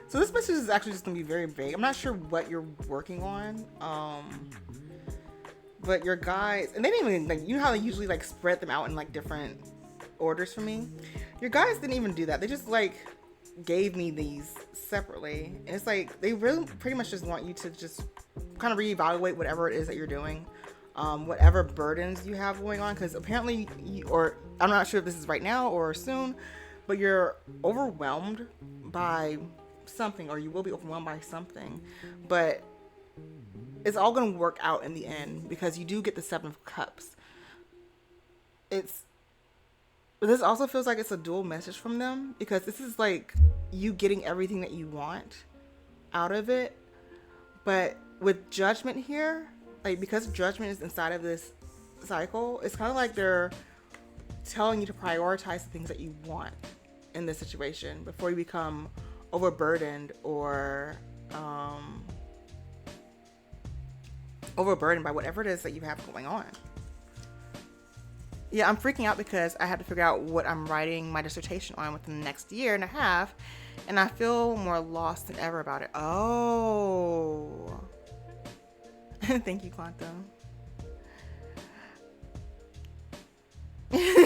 So this message is actually just gonna be very vague. I'm not sure what you're working on. But your guys, and they didn't even, like, you know how they usually like spread them out in like different orders for me? Your guys didn't even do that. They just like gave me these separately. And it's like, they really pretty much just want you to just kind of reevaluate whatever it is that you're doing. Whatever burdens you have going on, because apparently or I'm not sure if this is right now or soon, but you're overwhelmed by something, or you will be overwhelmed by something, but it's all going to work out in the end because you do get the 7 of Cups. This also feels like it's a dual message from them, because this is like you getting everything that you want out of it, but with Judgment here, like, because Judgment is inside of this cycle, it's kind of like they're telling you to prioritize the things that you want in this situation before you become overburdened or overburdened by whatever it is that you have going on. Yeah, I'm freaking out because I have to figure out what I'm writing my dissertation on within the next year and a half, and I feel more lost than ever about it. Oh. Thank you, Quantum.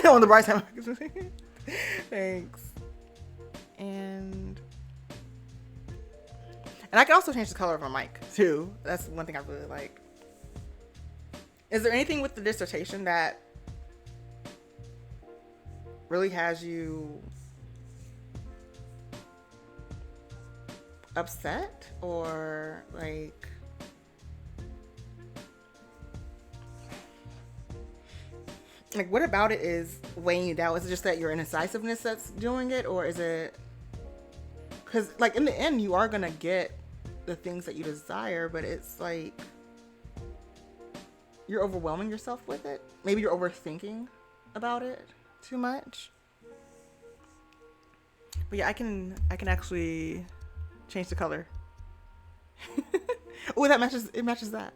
On the bright side. Thanks. And I can also change the color of my mic too. That's one thing I really like. Is there anything with the dissertation that really has you upset, or like what about it is weighing you down? Is it just that your indecisiveness that's doing it, or is it because, like, in the end you are gonna get the things that you desire, but it's like you're overwhelming yourself with it? Maybe you're overthinking about it too much. But yeah, I can actually change the color. Oh, that matches. It matches that.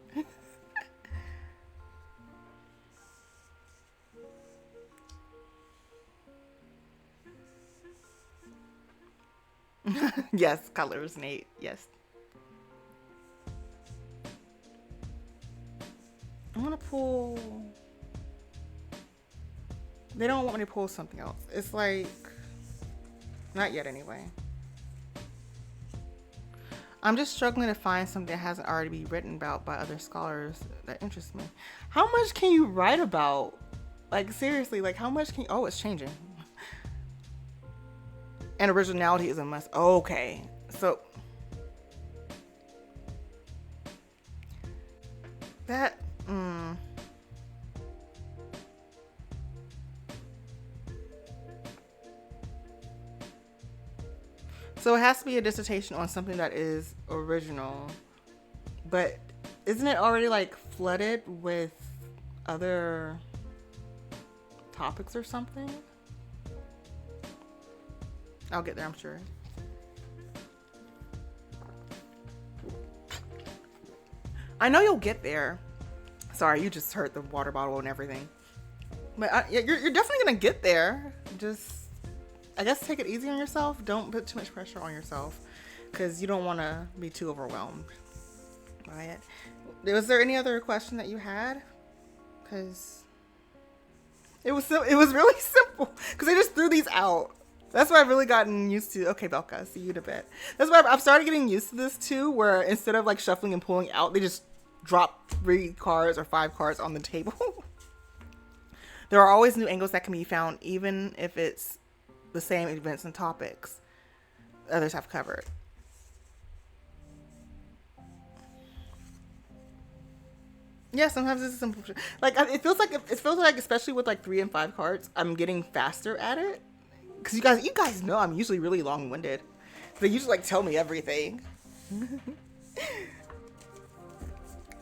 Yes, colors, Nate. Yes. I'm gonna pull. They don't want me to pull something else. It's like, not yet anyway. I'm just struggling to find something that hasn't already been written about by other scholars that interests me. How much can you write about? Like, seriously, like, how much can you... Oh, it's changing. And originality is a must. Okay. So that... So it has to be a dissertation on something that is original. But isn't it already, like, flooded with other topics or something? I'll get there, I'm sure. I know you'll get there. Sorry, you just heard the water bottle and everything. But you're definitely gonna get there. Just, I guess, take it easy on yourself. Don't put too much pressure on yourself, because you don't want to be too overwhelmed by it. Was there any other question that you had? Because it was really simple. Because I just threw these out. That's why I've really gotten used to. Okay, Belka, see you in a bit. That's why I've started getting used to this too, where instead of like shuffling and pulling out, they just drop 3 cards or 5 cards on the table. There are always new angles that can be found, even if it's the same events and topics others have covered. Yeah, sometimes it's simple. Like it feels like especially with like 3 and 5 cards, I'm getting faster at it. Because you guys know I'm usually really long-winded. They usually like tell me everything.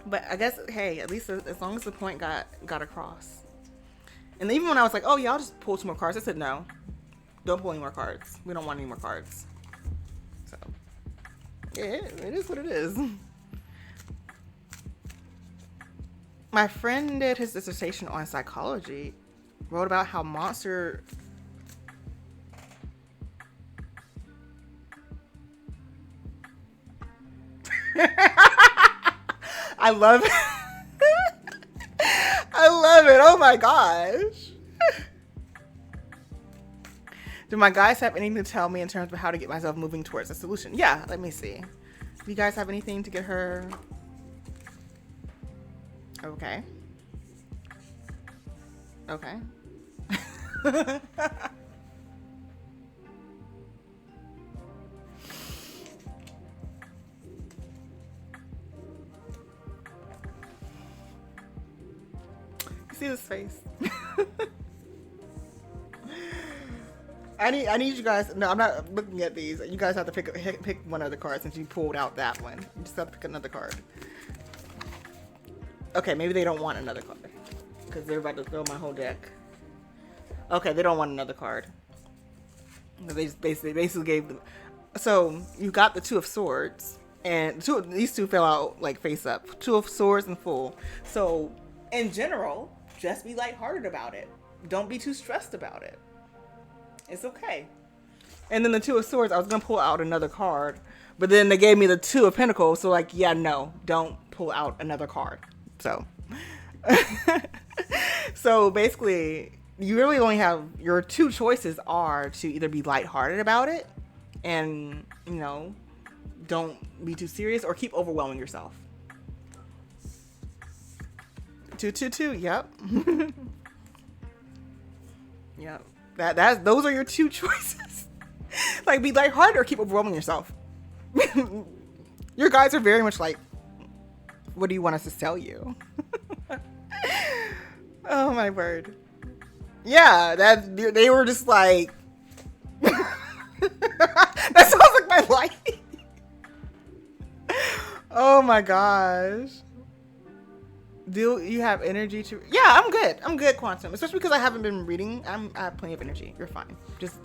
But I guess, hey, at least as long as the point got across. And even when I was like, oh yeah, I'll just pull 2 more cards, I said no, don't pull any more cards. We don't want any more cards. So yeah, it is what it is. My friend did his dissertation on psychology, wrote about how monster. I love it. I love it. Oh my gosh. Do my guys have anything to tell me in terms of how to get myself moving towards a solution? Yeah, let me see. Do you guys have anything to get her? Okay. Okay. See his face. I need you guys. No, I'm not looking at these. You guys have to pick one of the cards since you pulled out that one. You just have to pick another card. Okay, maybe they don't want another card because they're about to throw my whole deck. Okay, they don't want another card. They just basically gave them. So you got the 2 of Swords, and these two fell out like face up. 2 of Swords and Fool. So in general, just be lighthearted about it. Don't be too stressed about it. It's okay. And then the 2 of Swords, I was gonna pull out another card, but then they gave me the 2 of Pentacles. So like, yeah, no, don't pull out another card. So, so basically, you really only have your 2 choices are to either be lighthearted about it, and don't be too serious, or keep overwhelming yourself. 2, 2, 2. Yep. Yep. Those are your 2 choices. Like, be lighthearted or keep overwhelming yourself. Your guys are very much like, what do you want us to tell you? Oh my word. Yeah, they were just like that sounds like my life. Oh my gosh. Do you have energy to? Yeah, I'm good. I'm good, Quantum. Especially because I haven't been reading. I have plenty of energy. You're fine. Just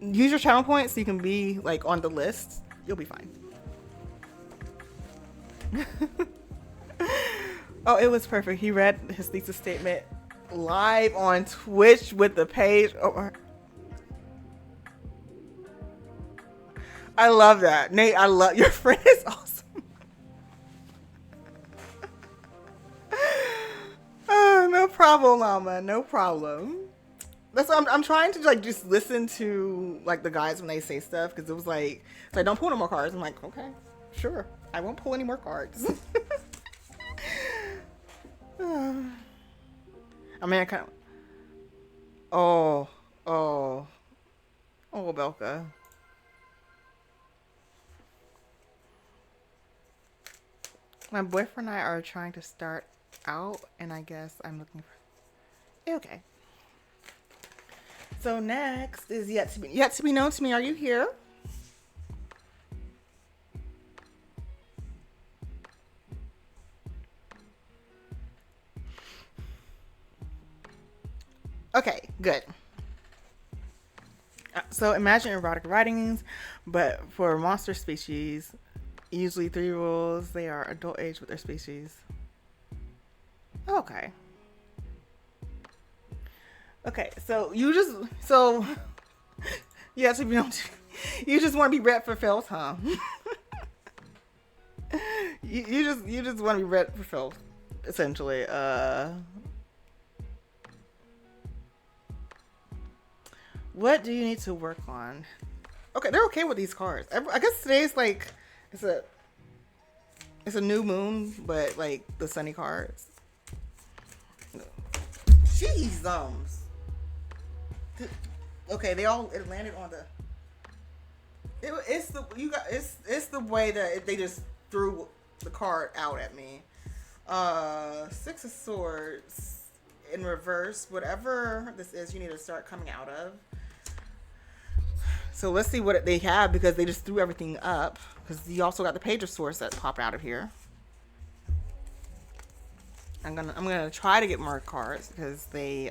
use your channel points so you can be like on the list. You'll be fine. Oh, it was perfect. He read his thesis statement live on Twitch with the page. Oh, I love that, Nate. I love your friend is awesome. No problem, Mama. No problem. That's what I'm trying to like just listen to like the guys when they say stuff, because it was like, it's like, don't pull no more cards. I'm like, okay, sure, I won't pull any more cards. I mean, I kind of. Oh, Belka. My boyfriend and I are trying to start out, and I guess I'm looking for. Okay. So next is yet to be known to me. Are you here? Okay, good. So imagine erotic writings, but for monster species, usually 3 rules. They are adult age with their species. Okay. Okay, so you just you have to be you just want to be read for filth, huh? you just want to be read for filth, essentially. What do you need to work on? Okay, they're okay with these cards. I guess today's like it's a it's a new moon, but like the sunny cards. Jeez, okay, they all it landed on the. It's the you got it's the way that they just threw the card out at me. Six of Swords in reverse. Whatever this is, you need to start coming out of. So let's see what they have because they just threw everything up. Because you also got the Page of Swords that popped out of here. I'm gonna try to get more cards because they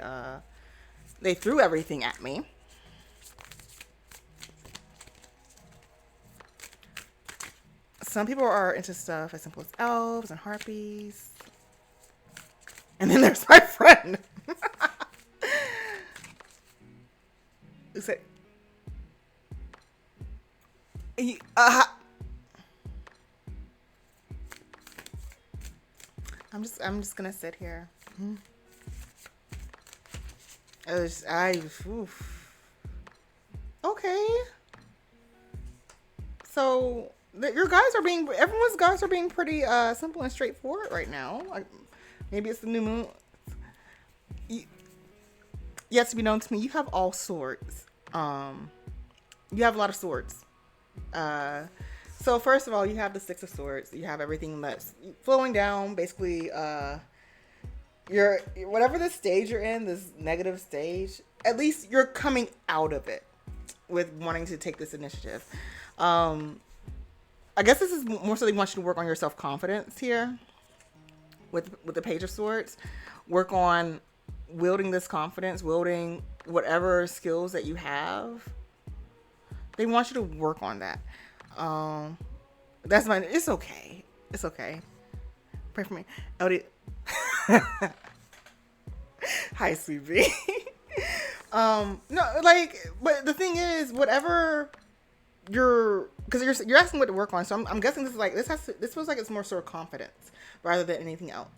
threw everything at me. Some people are into stuff as simple as elves and harpies. And then there's my friend. It's like, I'm just gonna sit here. Oof. Okay. So your guys are being, everyone's guys are being pretty simple and straightforward right now. Like, maybe it's the new moon. Yet to be known to me, you have all swords. You have a lot of swords. So first of all, you have the Six of Swords. You have everything that's flowing down. Basically, you're whatever the stage you're in, this negative stage. At least you're coming out of it with wanting to take this initiative. I guess this is more so they want you to work on your self-confidence here with the Page of Swords. Work on wielding this confidence, wielding whatever skills that you have. They want you to work on that. That's my. It's okay. It's okay. Pray for me, LD. Hi, sweet bee. No, like, but the thing is, whatever because you're asking what to work on, so I'm guessing this is like this feels like it's more sort of confidence rather than anything else.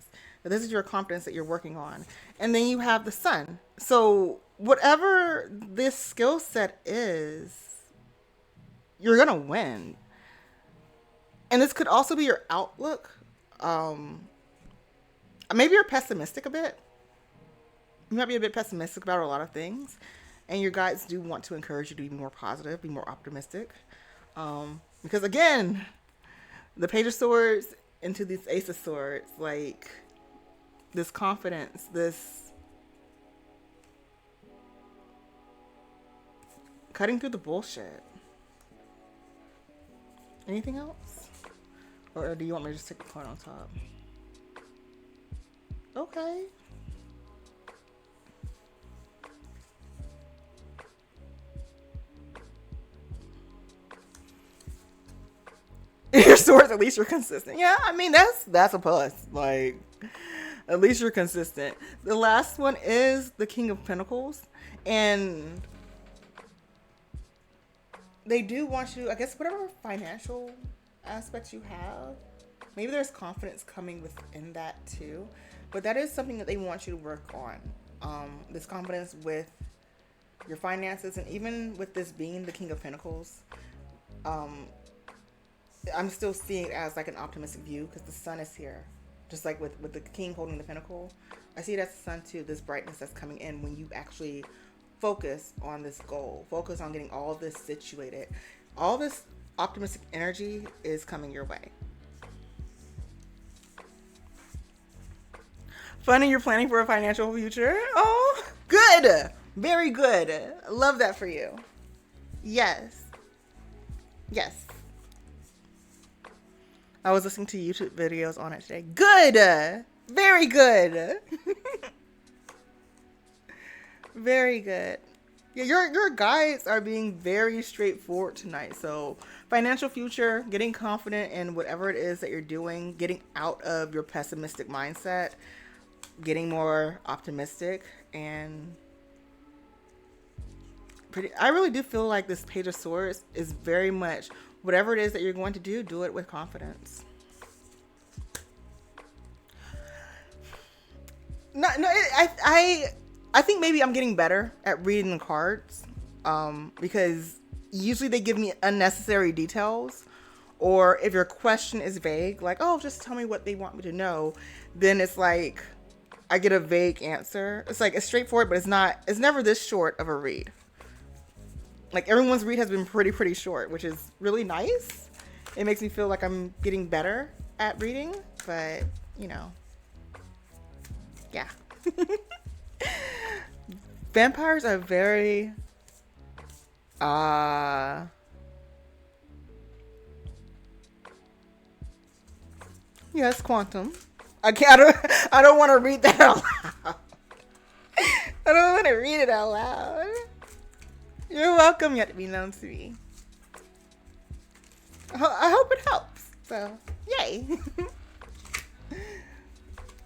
But this is your confidence that you're working on, and then you have the Sun. So whatever this skill set is, you're gonna win. And this could also be your outlook. Maybe you're pessimistic a bit. You might be a bit pessimistic about a lot of things. And your guides do want to encourage you to be more positive, be more optimistic. Because again, the Page of Swords into this Ace of Swords, like this confidence, this cutting through the bullshit. Anything else? Or do you want me to just take the card on top? Okay. Your swords, at least you're consistent. Yeah, I mean that's a plus. Like, at least you're consistent. The last one is the King of Pentacles, and they do want you, I guess, whatever financial aspects you have, maybe there's confidence coming within that too, but that is something that they want you to work on. This confidence with your finances, and even with this being the King of Pentacles, I'm still seeing it as like an optimistic view because the Sun is here, just like with the King holding the Pentacle. I see it as the Sun too, this brightness that's coming in when you actually focus on this goal, focus on getting all this situated. All this optimistic energy is coming your way. Funny, you're planning for a financial future. Oh, good. Very good. Love that for you. Yes. Yes. I was listening to YouTube videos on it today. Good. Very good. Very good. Yeah, your guides are being very straightforward tonight. So financial future, getting confident in whatever it is that you're doing, getting out of your pessimistic mindset, getting more optimistic, and I really do feel like this Page of Swords is very much whatever it is that you're going to do it with confidence. I think maybe I'm getting better at reading the cards. because usually they give me unnecessary details, or if your question is vague, like, oh, just tell me what they want me to know, then it's like I get a vague answer. It's like it's straightforward, but it's never this short of a read. Like everyone's read has been pretty short, which is really nice. It makes me feel like I'm getting better at reading, but you know, yeah. Vampires are very yes, quantum. I don't want to read that out loud. I don't want to read it out loud. You're welcome yet to be known to me. I hope it helps. So, yay.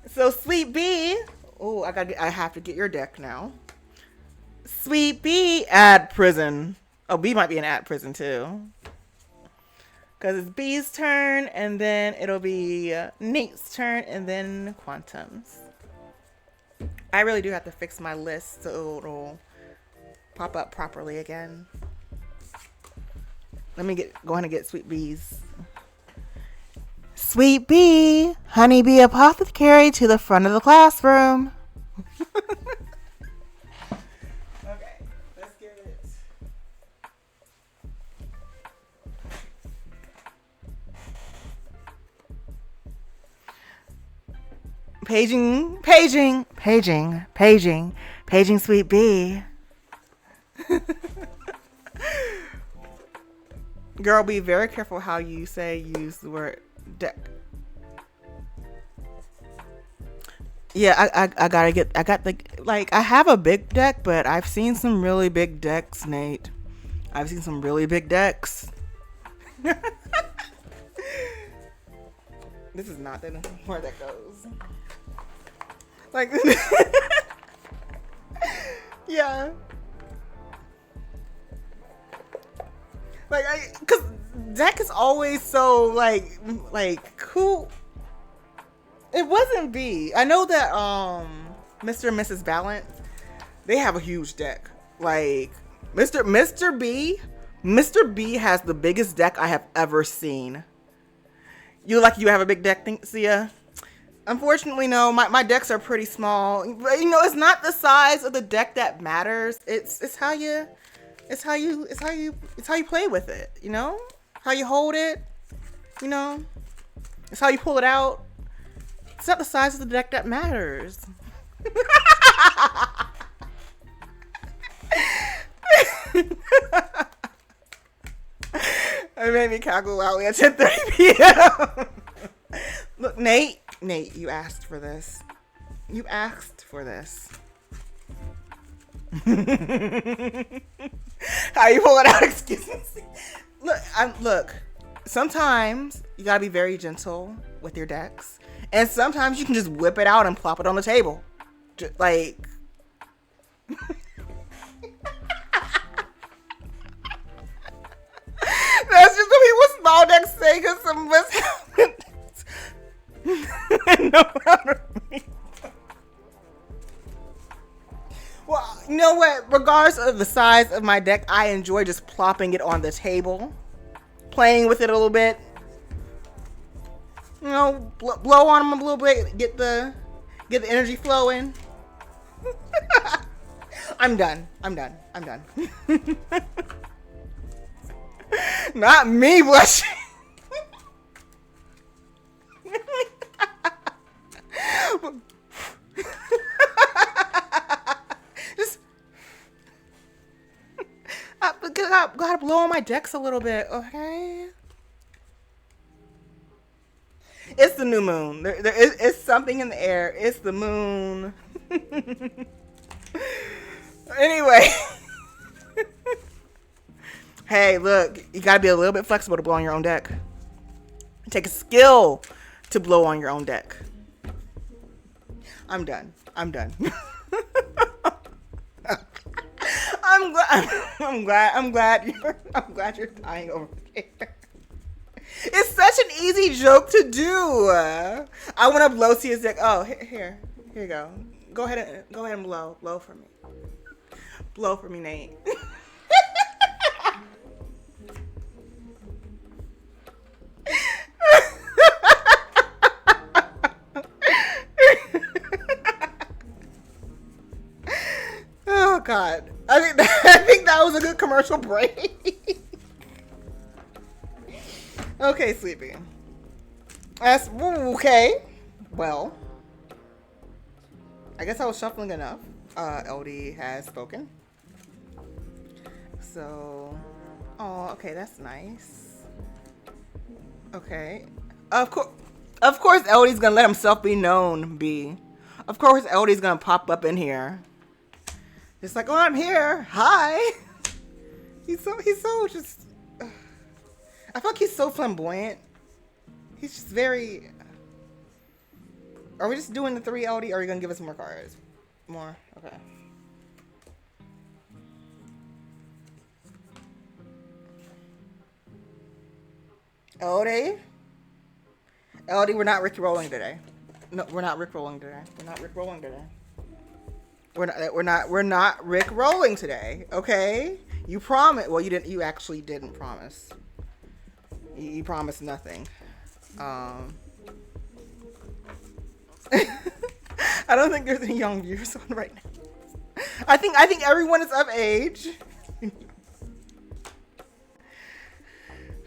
So, Sweet Bee. Oh, I have to get your deck now. Sweet Bee at prison. Oh, Bee might be an at prison too. Because it's Bee's turn, and then it'll be Nate's turn, and then Quantum's. I really do have to fix my list so it'll pop up properly again. Let me go ahead and get Sweet Bee's. Sweet Bee, Honeybee Apothecary to the front of the classroom. Okay, let's get it. Paging Sweet Bee. Girl, be very careful how you use the word deck. Yeah, I have a big deck, but I've seen some really big decks, Nate. I've seen some really big decks. This is not where that goes. Like, yeah. Like, cause deck is always so like cool. It wasn't B. I know that Mr. and Mrs. Balance, they have a huge deck. Like Mr. B has the biggest deck I have ever seen. You have a big deck, Sia? Unfortunately, no. My decks are pretty small. But, it's not the size of the deck that matters. It's how you play with it. How you hold it. It's how you pull it out. It's not the size of the deck that matters. It made me cackle loudly at 10:30 p.m. Look, Nate, you asked for this. You asked for this. How you pull it out? Excuse me. Look. Sometimes you gotta be very gentle with your decks, and sometimes you can just whip it out and plop it on the table, like. That's just what people with small decks say, because some of us have no matter. Well, you know what? Regardless of the size of my deck, I enjoy just plopping it on the table, playing with it a little bit. Blow on them a little bit, get the energy flowing. I'm done. Not me blushing. Just gotta blow on my decks a little bit, okay? It's the new moon. It's something in the air. It's the moon. Anyway. Hey, look, you gotta be a little bit flexible to blow on your own deck. Take a skill to blow on your own deck. I'm done. I'm glad you're dying over here. It's such an easy joke to do. I want to blow Sia's deck. Oh, here you go. Go ahead and blow for me. Blow for me, Nate. God. I think that was a good commercial break. Okay, Sleepy. That's okay. Well, I guess I was shuffling enough. LD has spoken. So, oh, okay, that's nice. Okay. Of course, LD's gonna let himself be known. Of course, LD's gonna pop up in here. It's like, oh, I'm here. Hi. He's so just. I feel like he's so flamboyant. He's just very. Are we just doing the 3 LD, or are you gonna give us more cards? More. Okay. LD. LD, we're not Rick rolling today. No, we're not Rick rolling today. We're not Rick rolling today. We're not Rick rolling today. Okay? You promised. Well, you didn't. You actually didn't promise. You promised nothing. I don't think there's any young viewers on right now. I think everyone is of age.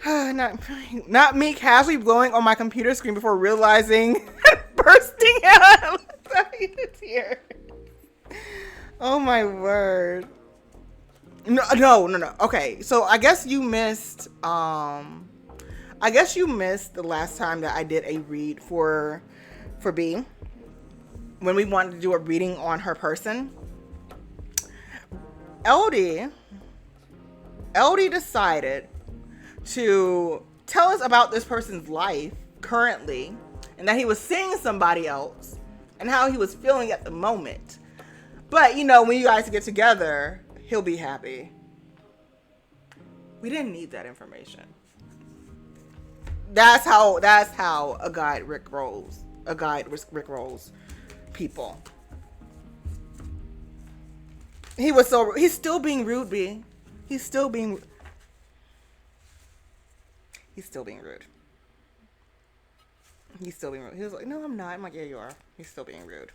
Not me casually blowing on my computer screen before realizing and bursting out into tears. Oh my word. No. Okay, so I guess you missed the last time that I did a read for B, when we wanted to do a reading on her person. LD decided to tell us about this person's life currently, and that he was seeing somebody else and how he was feeling at the moment. But when you guys get together, he'll be happy. We didn't need that information. That's how a guide Rick rolls. A guide Rick rolls people. He's still being rude, B. He's still being rude. He was like, no, I'm not. I'm like, yeah, you are. He's still being rude.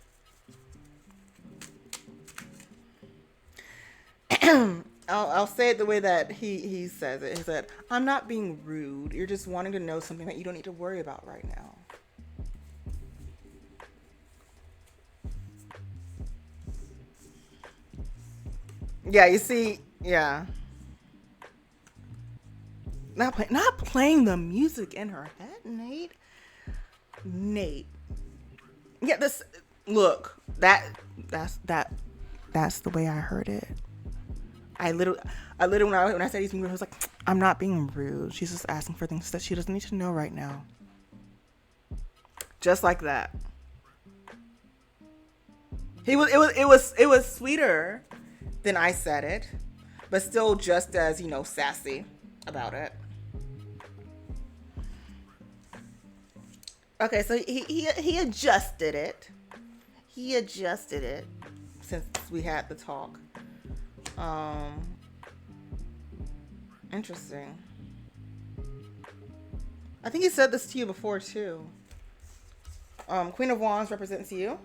I'll say it the way that he says it. He said, I'm not being rude. You're just wanting to know something that you don't need to worry about right now. Yeah, you see, yeah. Not playing the music in her head, Nate. Yeah, look, that's the way I heard it. I literally when I said he's being rude, I was like, I'm not being rude. She's just asking for things that she doesn't need to know right now. Just like that. It was sweeter than I said it, but still just as, sassy about it. Okay, so he adjusted it. He adjusted it since we had the talk. Interesting. I think he said this to you before too. Queen of Wands represents you.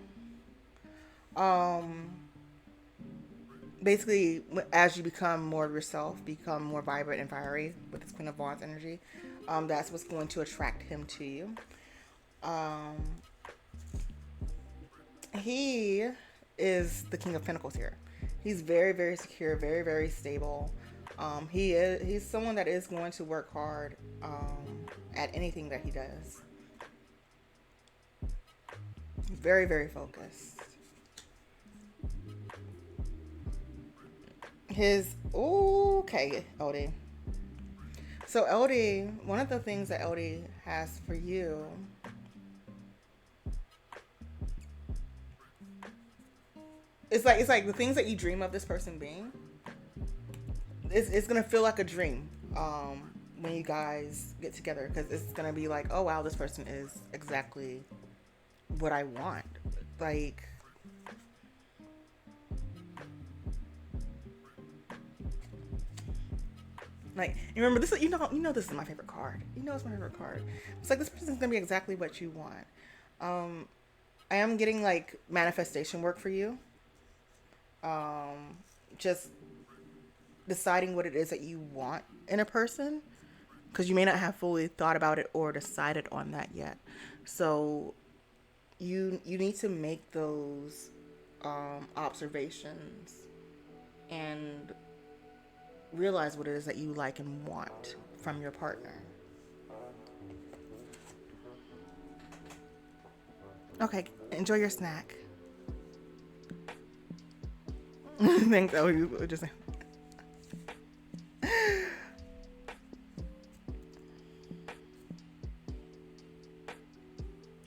Basically, as you become more of yourself, become more vibrant and fiery with this Queen of Wands energy, that's what's going to attract him to you. He is the King of Pentacles here. He's very, very secure, very, very stable. He's someone that is going to work hard at anything that he does. Very, very focused. Okay, LD. So LD, one of the things that LD has for you it's like the things that you dream of this person being. It's gonna feel like a dream when you guys get together, because it's gonna be like, oh wow, this person is exactly what I want. Like, you remember this? You know this is my favorite card. You know it's my favorite card. It's like this person's gonna be exactly what you want. I am getting like manifestation work for you. just deciding what it is that you want in a person, because you may not have fully thought about it or decided on that yet. So you need to make those observations and realize what it is that you like and want from your partner. Okay, enjoy your snack. Thanks. Oh, you were just.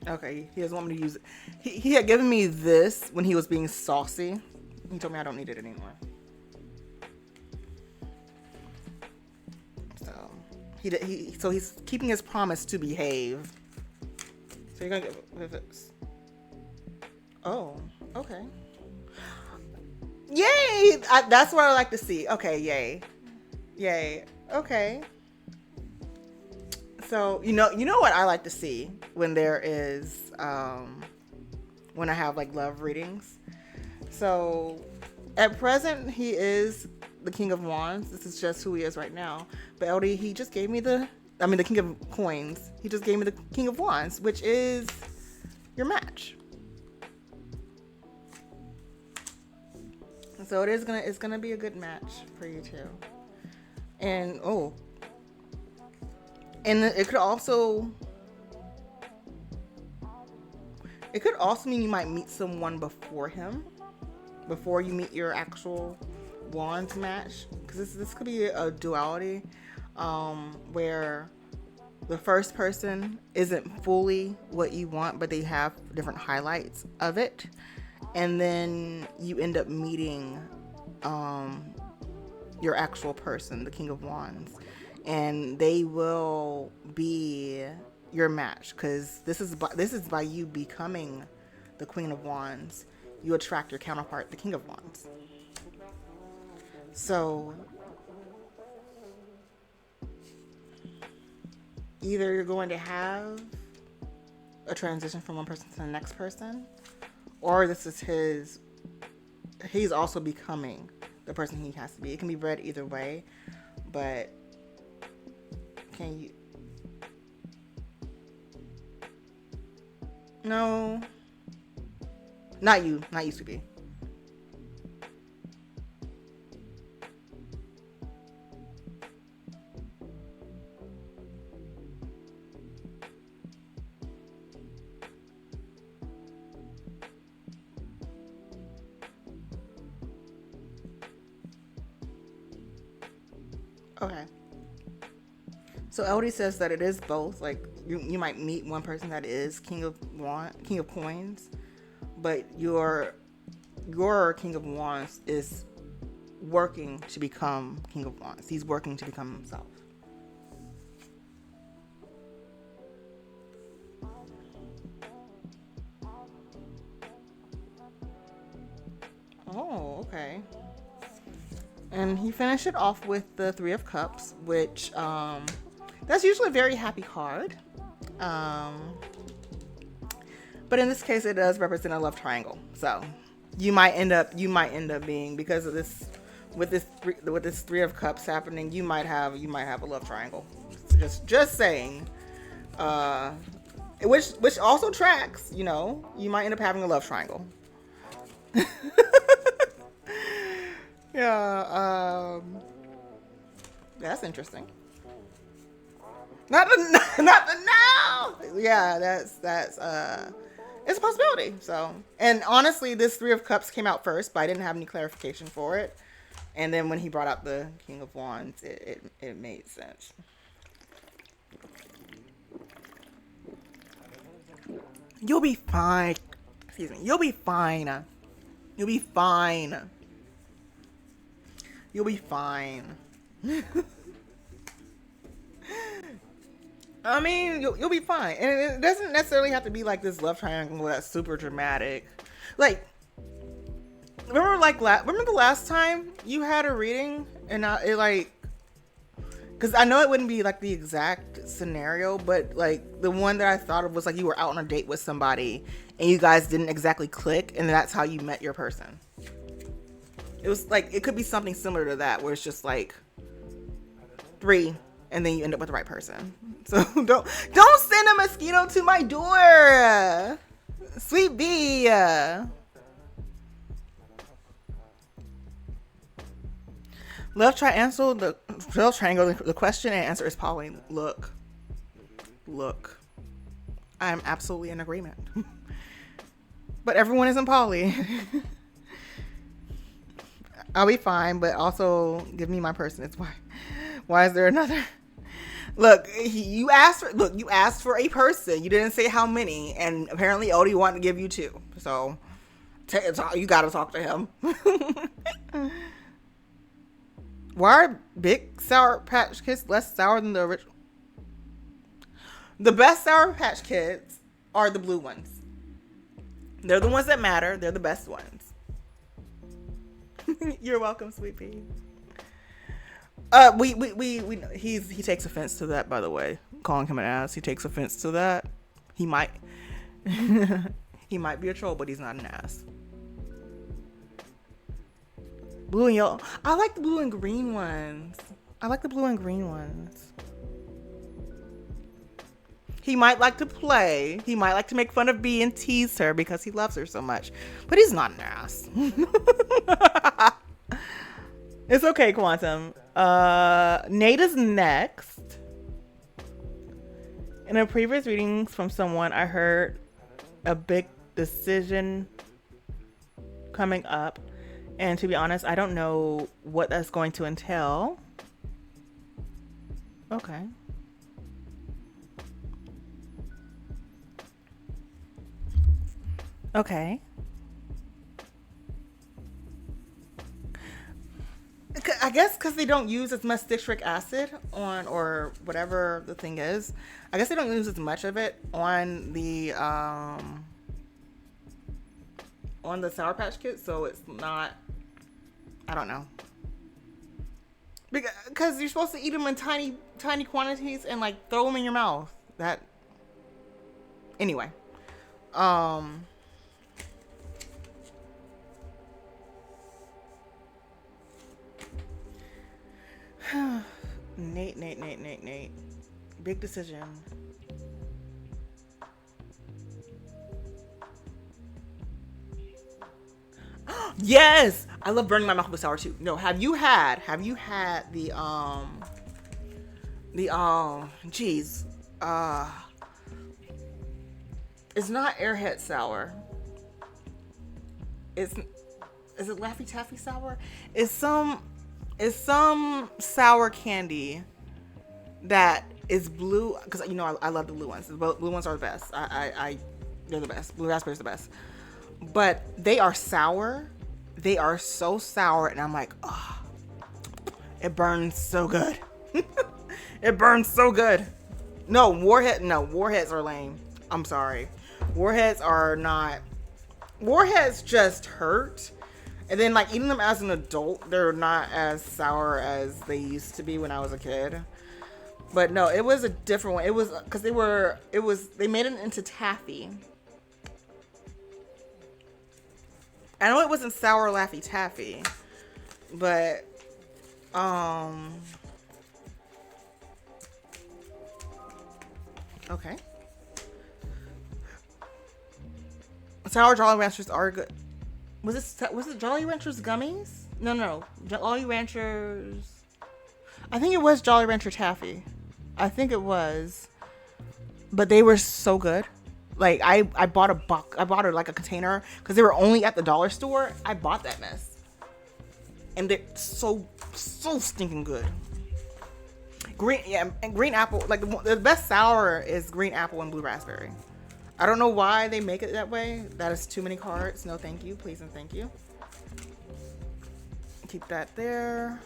Okay, he doesn't want me to use it. He had given me this when he was being saucy. He told me I don't need it anymore. So so he's keeping his promise to behave. So you're gonna get this. Oh, okay. Yay! That's what I like to see. Okay, yay. Okay. So you know what I like to see when there is when I have like love readings. So at present he is the King of Wands. This is just who he is right now. But LD, he just gave me the King of Coins. He just gave me the King of Wands, which is your match. So it's gonna be a good match for you two. And it could also mean you might meet someone before him, before you meet your actual wands match, because this could be a duality where the first person isn't fully what you want, but they have different highlights of it, and then you end up meeting your actual person, the King of Wands, and they will be your match, because this is by you becoming the Queen of Wands, you attract your counterpart, the King of Wands. So either you're going to have a transition from one person to the next person, or he's also becoming the person he has to be. It can be read either way, but can you? No, not you, Subi. Okay. So LD says that it is both. Like you might meet one person that is King of Coins, but your King of Wands is working to become King of Wands. He's working to become himself. Oh, okay. And he finished it off with the Three of Cups, which that's usually a very happy card. But in this case, it does represent a love triangle. So you might end up being, because of this, with this Three of Cups happening, you might have a love triangle. Just saying. Which also tracks. You might end up having a love triangle. Yeah, that's interesting. Not the no. Yeah, that's it's a possibility. So, and honestly, this Three of Cups came out first, but I didn't have any clarification for it. And then when he brought out the King of Wands, it made sense. You'll be fine. Excuse me. You'll be fine. You'll be fine. You'll be fine. I mean, you'll be fine. And it doesn't necessarily have to be like this love triangle that's super dramatic. Like, remember the last time you had a reading and because I know it wouldn't be like the exact scenario, but like the one that I thought of was like you were out on a date with somebody and you guys didn't exactly click, and that's how you met your person. It was like, it could be something similar to that, where it's just like 3, and then you end up with the right person. So don't send a mosquito to my door, Sweet B. Love triangle. The question and answer is Pauline. Look. I am absolutely in agreement. But everyone isn't Polly. I'll be fine, but also give me my person. It's why is there another? Look, you asked for a person. You didn't say how many, and apparently Odie wanted to give you 2. So you gotta talk to him. Why are big Sour Patch Kids less sour than the original? The best Sour Patch Kids are the blue ones. They're the ones that matter. They're the best ones. You're welcome, Sweet Pea. He takes offense to that, by the way. Calling him an ass. He takes offense to that. He might he might be a troll, but he's not an ass. Blue and yellow. I like the blue and green ones. He might like to play. He might like to make fun of B and tease her because he loves her so much. But he's not an ass. It's okay, Quantum. Nate is next. In a previous readings from someone, I heard a big decision coming up. And to be honest, I don't know what that's going to entail. Okay. Okay. I guess because they don't use as much citric acid on, or whatever the thing is. I guess they don't use as much of it on the Sour Patch Kids, so it's not. I don't know. Because you're supposed to eat them in tiny quantities and like throw them in your mouth. That. Anyway. Nate. Big decision. Yes, I love burning my mouth with sour too. No, have you had the geez, it's not Airhead sour. Is it Laffy Taffy sour? It's some sour candy that is blue, because I love the blue ones. The blue ones are the best. They're the best. Blue raspberry's the best. But they are sour. They are so sour, and I'm like, oh, it burns so good. It burns so good. No, Warheads are lame. I'm sorry. Warheads are not. Warheads just hurt. And then, like, eating them as an adult, they're not as sour as they used to be when I was a kid. But no, it was a different one. It was because they made it into taffy. I know it wasn't sour Laffy Taffy, but okay. Sour Jolly Ranchers are good. Was it Jolly Ranchers gummies? No. Jolly Ranchers. I think it was Jolly Rancher Taffy. I think it was. But they were so good. Like I bought like a container because they were only at the dollar store. I bought that mess. And they're so stinking good. And green apple, like the best sour is green apple and blue raspberry. I don't know why they make it that way. That is too many cards. No, thank you. Please and thank you. Keep that there.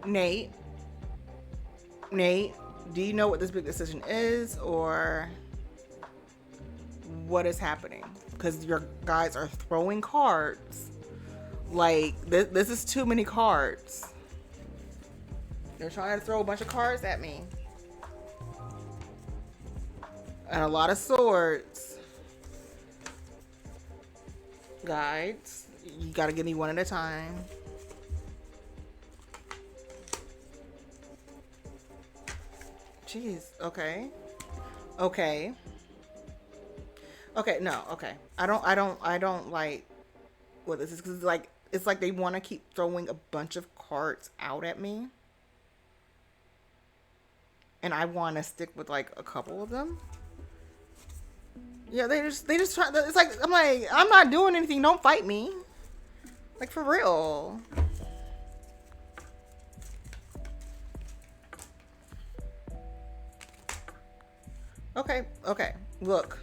Nate, do you know what this big decision is, or what is happening? Because your guys are throwing cards. Like, this is too many cards. They're trying to throw a bunch of cards at me. And a lot of swords. guides. You gotta give me one at a time. Jeez. Okay. Okay. Okay. No. Okay. I don't like what this is, because like it's like they want to keep throwing a bunch of cards out at me, and I want to stick with like a couple of them. Yeah, they just try. It's like I'm not doing anything. Don't fight me. Like for real. Okay, okay. Look,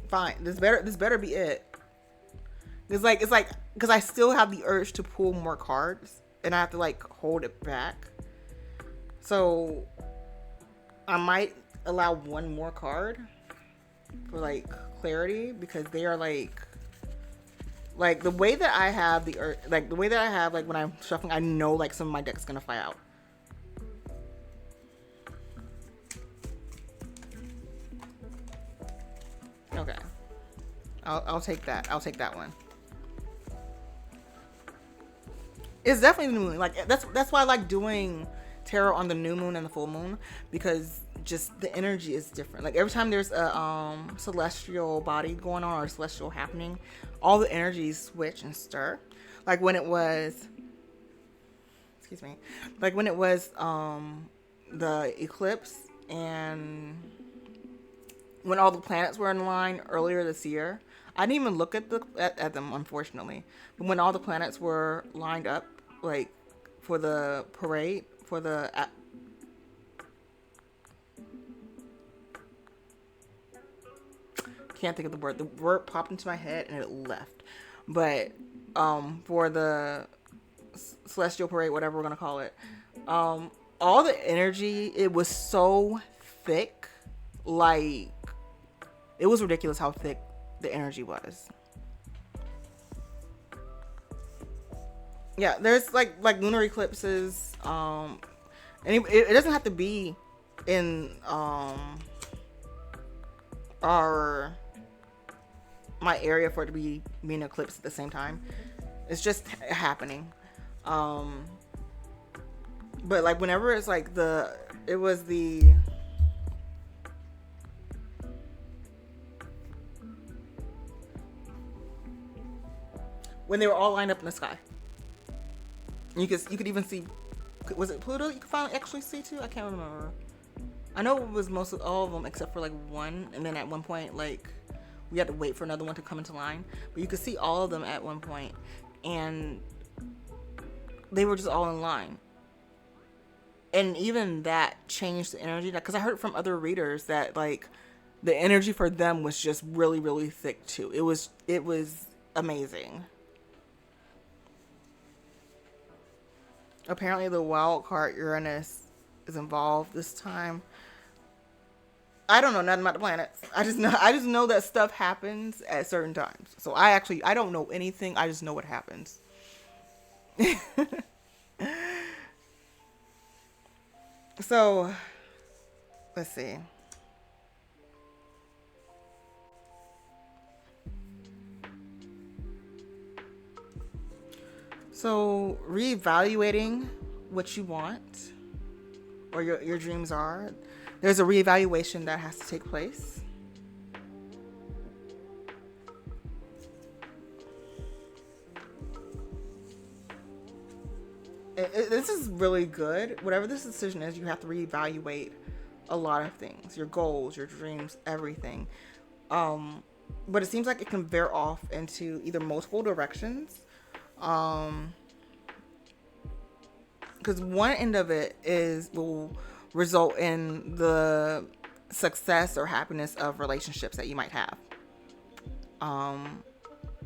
fine. This better be it. It's like because I still have the urge to pull more cards, and I have to like hold it back. So I might allow one more card for like clarity, because they are like the way that I have like the way that I have like when I'm shuffling, I know like some of my deck's gonna fly out. Okay, I'll take that. I'll take that one. It's definitely the new moon. Like that's why I like doing tarot on the new moon and the full moon, because just the energy is different. Like every time there's a celestial body going on or celestial happening, all the energies switch and stir. Like when it was, excuse me, like when it was the eclipse, and when all the planets were in line earlier this year. I didn't even look at them, unfortunately. But when all the planets were lined up, like for the parade, for the can't think of the word. The word popped into my head and it left. But for the celestial parade, whatever we're gonna call it, all the energy, it was so thick, like it was ridiculous how thick the energy was. Yeah, there's like lunar eclipses, and it doesn't have to be in our my area for it to be being eclipsed at the same time. It's just happening. But like whenever it's like it was the when they were all lined up in the sky. You could even see, was it Pluto? You could finally actually see too. I can't remember. I know it was most of all of them except for like one, and then at one point like we had to wait for another one to come into line. But you could see all of them at one point, and they were just all in line. And even that changed the energy, because I heard from other readers that like the energy for them was just really really thick too. It was amazing. Apparently the wild card Uranus is involved this time. I don't know nothing about the planets. I just know that stuff happens at certain times. So I don't know anything. I just know what happens. So let's see. So reevaluating what you want or your dreams are. There's a reevaluation that has to take place. This is really good. Whatever this decision is, you have to reevaluate a lot of things, your goals, your dreams, everything. But it seems like it can veer off into either multiple directions. Because one end of it will result in the success or happiness of relationships that you might have.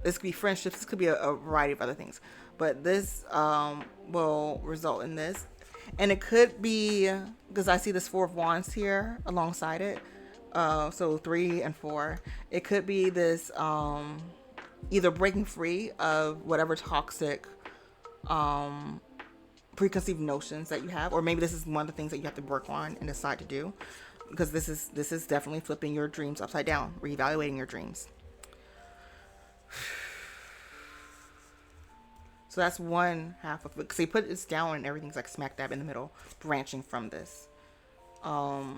This could be friendships. This could be a variety of other things, but this will result in this, and it could be because I see this Four of Wands here alongside it. So 3 and 4. It could be this either breaking free of whatever toxic preconceived notions that you have, or maybe this is one of the things that you have to work on and decide to do, because this is definitely flipping your dreams upside down, reevaluating your dreams. So that's one half of it. Because they put this down and everything's like smack dab in the middle, branching from this. So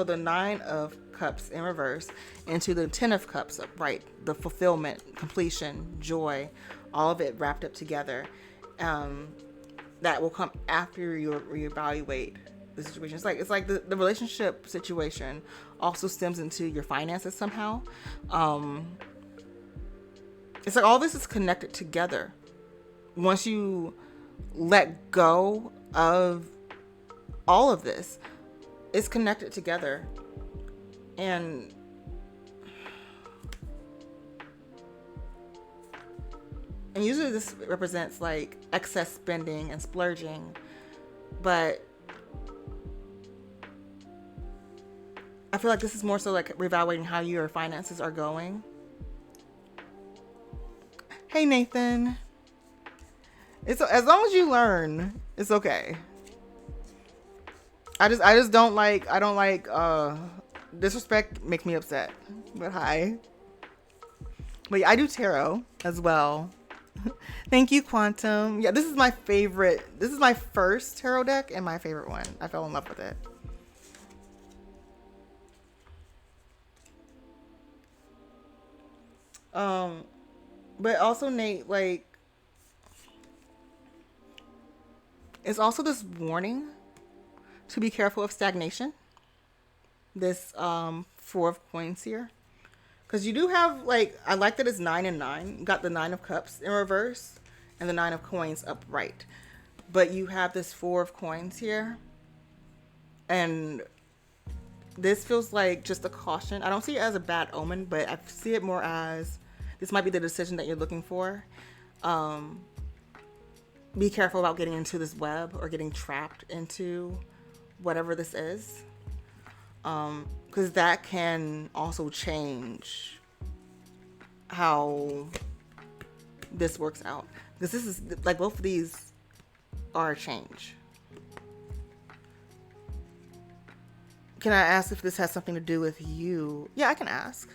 the Nine of Cups in reverse into the Ten of Cups upright. The fulfillment, completion, joy, all of it wrapped up together. That will come after you reevaluate the situation. It's like the relationship situation also stems into your finances somehow. It's like all this is connected together. Once you let go of all of this, it's connected together. And usually this represents like excess spending and splurging, but I feel like this is more so like reevaluating how your finances are going. Hey Nathan, it's as long as you learn, it's okay. I just don't like disrespect makes me upset. But hi. But yeah, I do tarot as well. Thank you, Quantum. Yeah, this is my favorite. This is my first tarot deck and my favorite one. I fell in love with it. But also Nate, like, it's also this warning to be careful of stagnation. This Four of Coins here. Because you do have, like, I like that it's 9 and 9. You got the 9 of Cups in reverse and the 9 of Coins upright. But you have this 4 of Coins here. And this feels like just a caution. I don't see it as a bad omen, but I see it more as this might be the decision that you're looking for. Be careful about getting into this web or getting trapped into whatever this is. Because that can also change how this works out. Because this is like both of these are a change. Can I ask if this has something to do with you? Yeah, I can ask.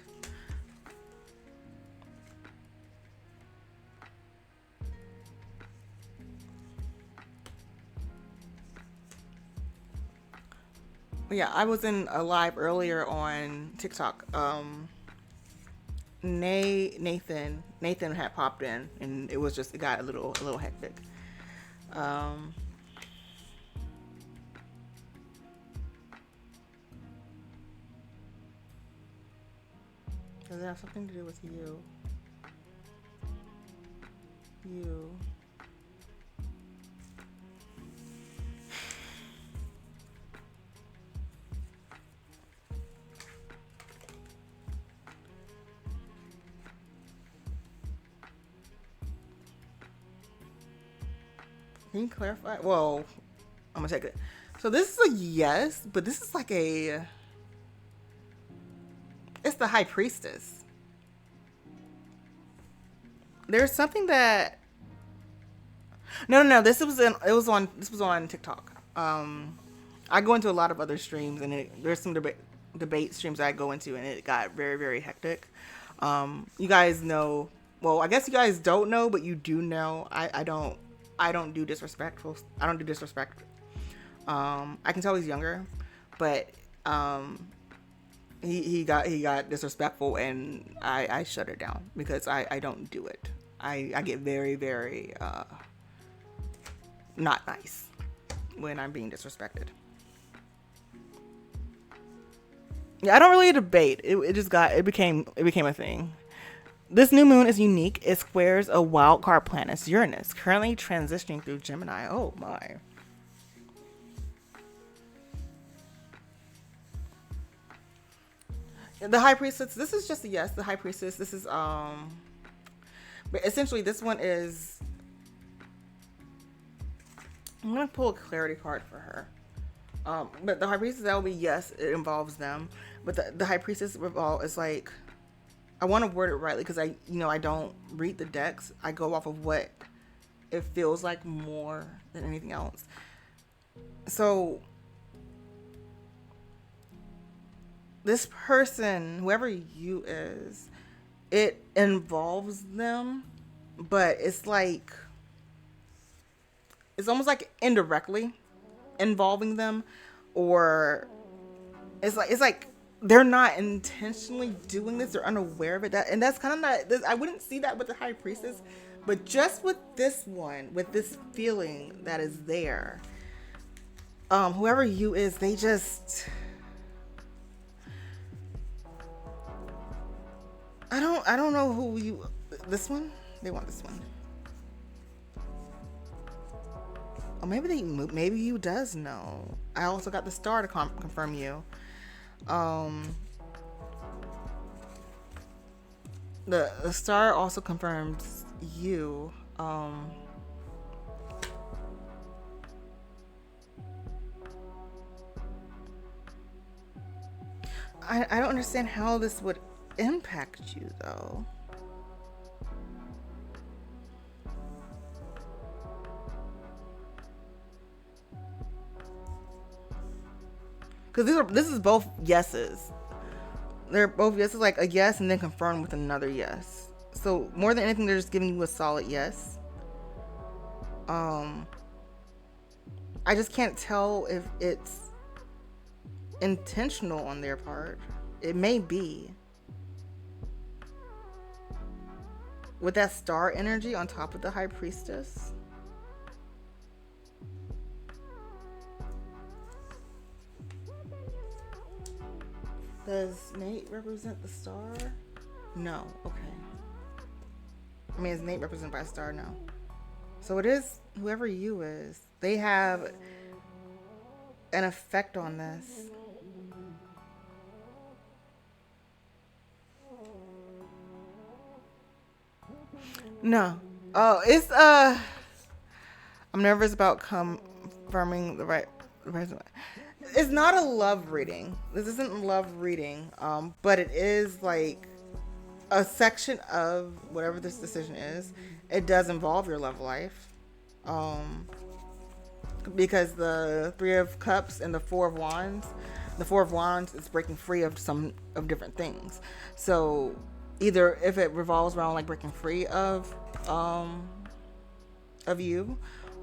Yeah, I was in a live earlier on TikTok. Nathan had popped in, and it got a little hectic. Does it have something to do with you? You. Can you clarify? Well, I'm gonna take it. So this is a yes, but this is like it's the High Priestess. There's something that no. This was on TikTok. I go into a lot of other streams, and there's some debate streams that I go into, and it got very, very hectic. You guys know. Well, I guess you guys don't know, but you do know. I don't do disrespectful. I don't do disrespect. I can tell he's younger, but he got disrespectful, and I shut it down because I don't do it. I get very, very not nice when I'm being disrespected. Yeah, I don't really debate. It became a thing. This new moon is unique. It squares a wild card planet, Uranus, currently transitioning through Gemini. Oh my. The High Priestess, this is just a yes. The High Priestess, this is but essentially this one is, I'm gonna pull a clarity card for her. But the High Priestess, that will be yes, it involves them. But the High Priestess is like, I want to word it rightly because I don't read the decks. I go off of what it feels like more than anything else. So this person, whoever you is, it involves them but it's like it's almost like indirectly involving them, or it's like they're not intentionally doing this, they're unaware of it. That, and that's kind of not this, I wouldn't see that with the high priestess, but just with this one, with this feeling that is there, whoever you is, they just, I don't know who you, this one, they want this one. Oh, maybe you does know. I also got the star to confirm you. Um, the star also confirms you. I don't understand how this would impact you though. Because this is both yeses. They're both yeses, like a yes and then confirmed with another yes. So more than anything, they're just giving you a solid yes. Um, I just can't tell if it's intentional on their part. It may be. With that star energy on top of the high priestess. Does Nate represent the star? No. Okay. I mean, is Nate represented by a star? No. So it is whoever you is. They have an effect on this. No. Oh, it's I'm nervous about confirming the right person. It's not a love reading. This isn't a love reading. But it is like a section of whatever this decision is. It does involve your love life. Um, because the Three of Cups and the Four of Wands is breaking free of some of different things. So either if it revolves around like breaking free of you,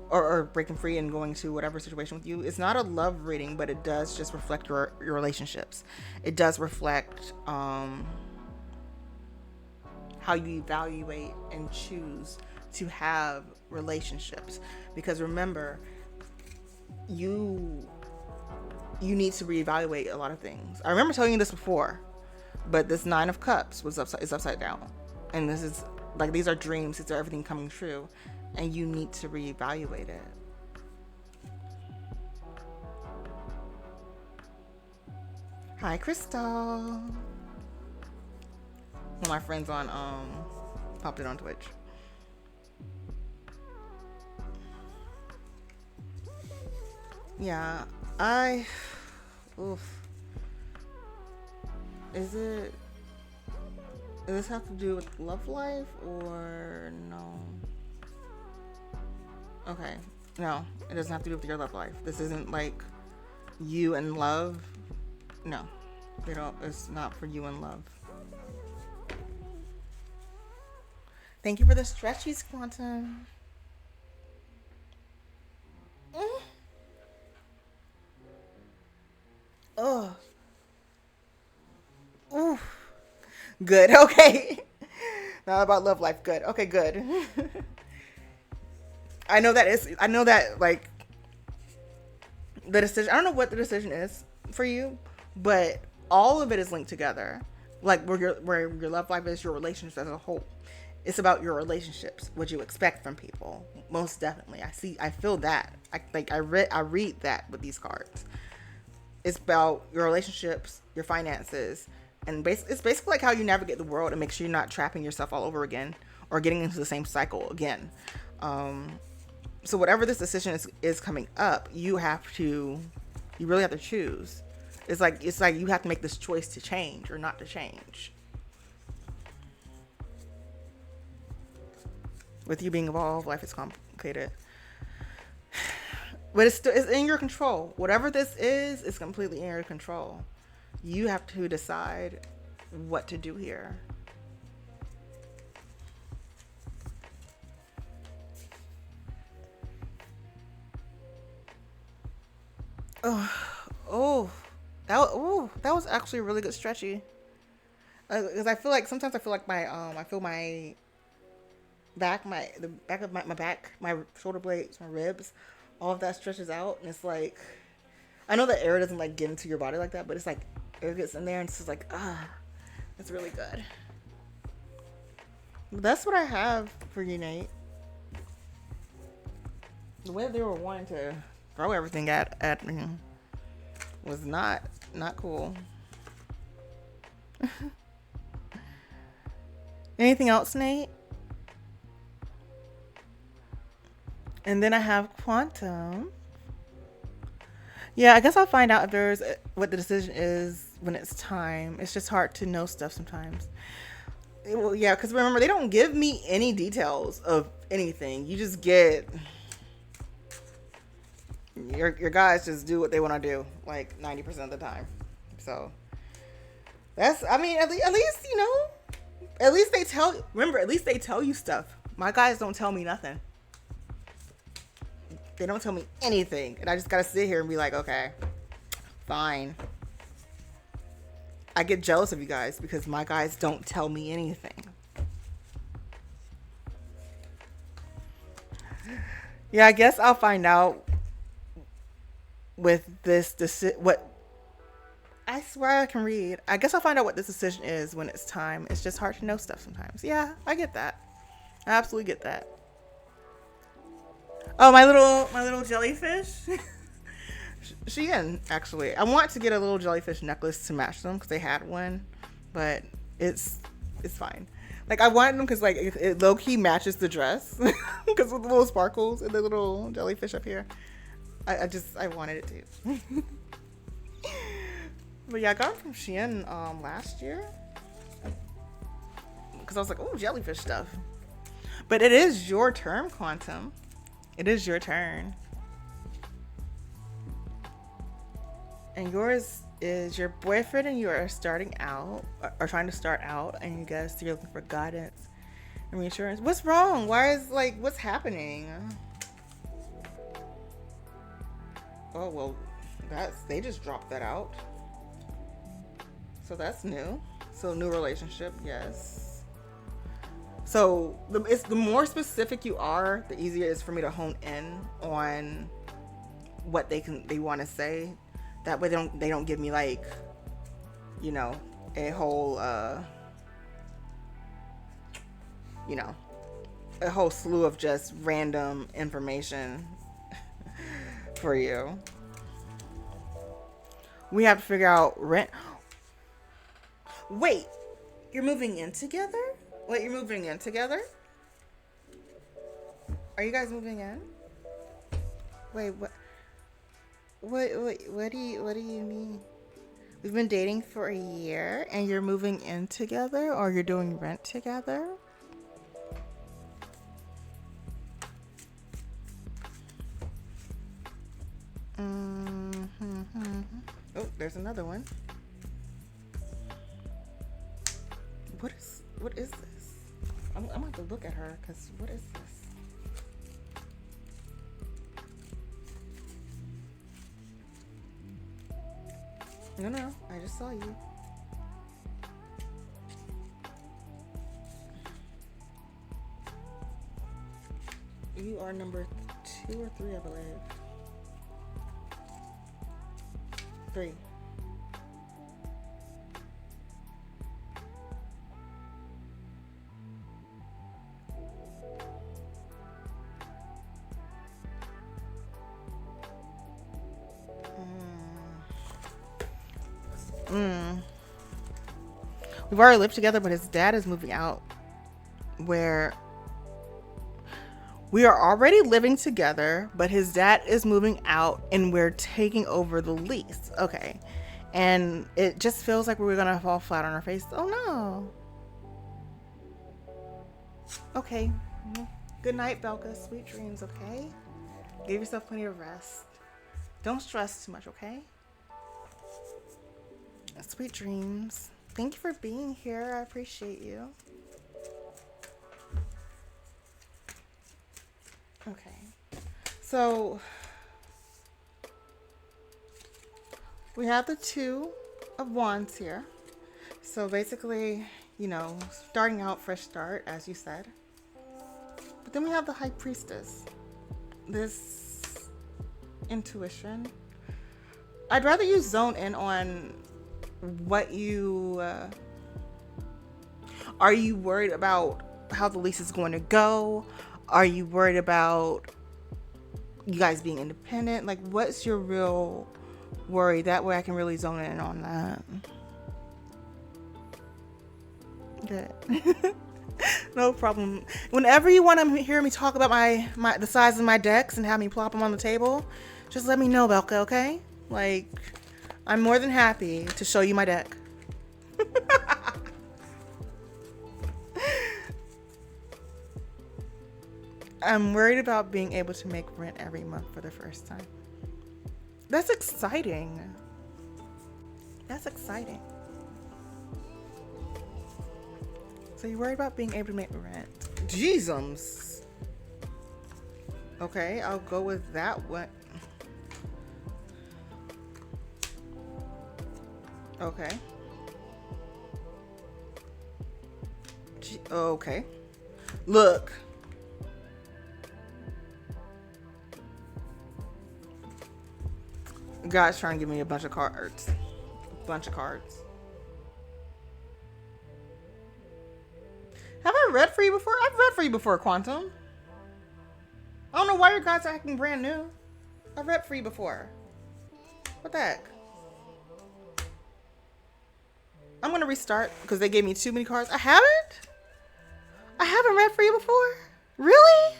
or breaking free and going to whatever situation with you, it's not a love reading, but it does just reflect your relationships. It does reflect how you evaluate and choose to have relationships. Because remember, you need to reevaluate a lot of things. I remember telling you this before, but this Nine of Cups is upside down, and this is like, these are dreams. These are everything coming true, and you need to reevaluate it. Hi, Crystal. One of my friends on popped it on Twitch. Yeah, oof. Is it? Does this have to do with love life or no? Okay, no, it doesn't have to do with your love life. This isn't like you and love. No, they don't. It's not for you and love. Thank you for the stretchies, Quantum. Mm. Oh, oof. Good. Okay. Not about love life. Good. Okay. Good. I know that like the decision. I don't know what the decision is for you, but all of it is linked together. Like where your love life is, your relationships as a whole. It's about your relationships, what you expect from people. Most definitely, I feel that. I read that with these cards. It's about your relationships, your finances, and it's basically like how you navigate the world and make sure you're not trapping yourself all over again or getting into the same cycle again. So whatever this decision is coming up, you really have to choose. It's like you have to make this choice to change or not to change. With you being evolved, life is complicated. But it's in your control. Whatever this is completely in your control. You have to decide what to do here. Oh, that was actually a really good stretchy. Because I feel like sometimes I feel like I feel my back, the back of my back, my shoulder blades, my ribs, all of that stretches out, and it's like I know that air doesn't like get into your body like that, but it's like air gets in there, and it's just like it's really good. That's what I have for you, Nate. The way they were wanting to throw everything at me was not cool. Anything else, Nate? And then I have quantum. Yeah, I guess I'll find out if there's what the decision is when it's time. It's just hard to know stuff sometimes. Well, yeah, because remember they don't give me any details of anything. You just get your guys just do what they want to do like 90% of the time. So that's I mean at least you know at least they tell remember at least they tell you stuff. My guys don't tell me nothing. They don't tell me anything, and I just gotta sit here and be like, okay, fine. I get jealous of you guys because my guys don't tell me anything. Yeah, I guess I'll find out with this what I swear I can read. I guess I'll find out what this decision is when it's time. It's just hard to know stuff sometimes. Yeah, I get that. I absolutely get that. Oh, my little jellyfish. Shein, actually. I want to get a little jellyfish necklace to match them because they had one, but it's fine. Like I wanted them because like it low key matches the dress because of the little sparkles and the little jellyfish up here. I wanted it to. But yeah, I got them from Shein last year because I was like, oh, jellyfish stuff. But it is your turn, Quantum. It is your turn. And yours is your boyfriend and you are starting out or trying to start out, and you guys you're looking for guidance and reassurance. What's wrong? Why is like what's happening? Oh well, they just dropped that out. So that's new. So new relationship, yes. So the more specific you are, the easier it is for me to hone in on what they want to say. That way they don't give me like, you know, a whole you know, a whole slew of just random information for you. We have to figure out rent. Wait, you're moving in together? Wait, you're moving in together? Are you guys moving in? Wait, what? What do you mean? We've been dating for a year and you're moving in together, or you're doing rent together? Mm-hmm. Oh, there's another one. What is this? I'm gonna have to look at her because what is this? No, I just saw you. You are number 2 or 3, I believe. 3. We've already lived together, but his dad is moving out. Where we are already living together, but his dad is moving out and we're taking over the lease. Okay. And it just feels like we're gonna fall flat on our face. Oh no. Okay. Good night, Belka. Sweet dreams, okay? Give yourself plenty of rest. Don't stress too much, okay? Sweet dreams. Thank you for being here. I appreciate you. Okay. So We have the Two of Wands here. So basically, you know, starting out, fresh start, as you said. But then we have the High Priestess. This intuition. I'd rather you zone in on what you... are you worried about how the lease is going to go? Are you worried about you guys being independent? Like, what's your real worry? That way I can really zone in on that. Good. No problem. Whenever you want to hear me talk about the size of my decks and have me plop them on the table, just let me know, Belka, okay? Like, I'm more than happy to show you my deck. I'm worried about being able to make rent every month for the first time. That's exciting. That's exciting. So you're worried about being able to make rent. Jesus. Okay, I'll go with that one. Okay. Okay. Look. God's trying to give me a bunch of cards. Have I read for you before? I've read for you before, Quantum. I don't know why your guys are acting brand new. I've read for you before. What the heck? I'm gonna restart because they gave me too many cards. I haven't read for you before? Really?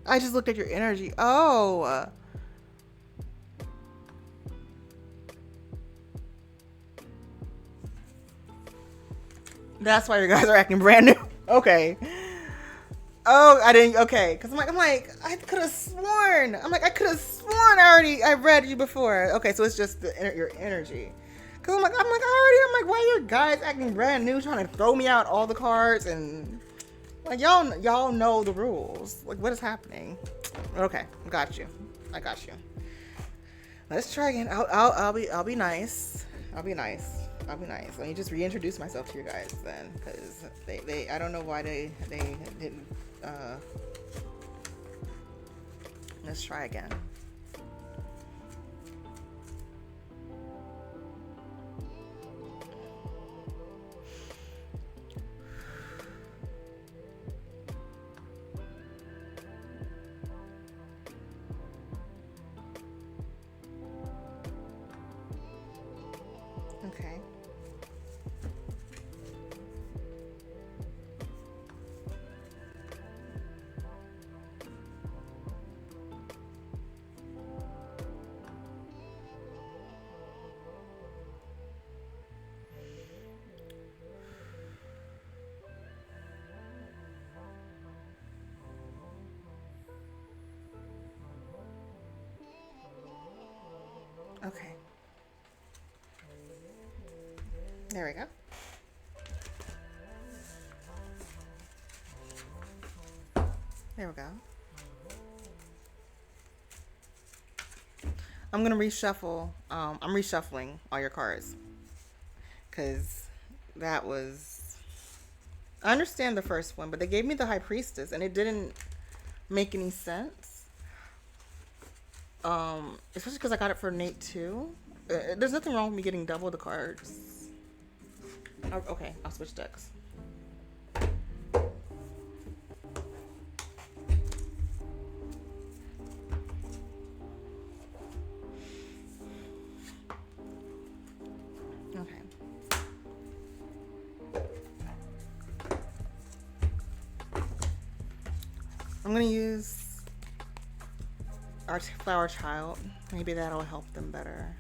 I just looked at your energy. Oh. That's why your guys are acting brand new. Okay. Oh, I didn't. Okay. Because I'm like, I could have sworn. I could have sworn I read you before. Okay. So it's just your energy. Because I'm like, why are your guys acting brand new, trying to throw me out all the cards and like y'all know the rules. Like, what is happening? Okay, got you. I got you. Let's try again. I'll be nice. I'll be nice. Let me just reintroduce myself to you guys then, because they I don't know why they didn't. Let's try again. Okay. Okay. There we go. There we go. I'm gonna reshuffle. I'm reshuffling all your cards because that was. I understand the first one, but they gave me the High Priestess, and it didn't make any sense. Especially because I got it for Nate too. There's nothing wrong with me getting double the cards. Okay, I'll switch decks. Okay. I'm gonna use our Flower Child. Maybe that'll help them better.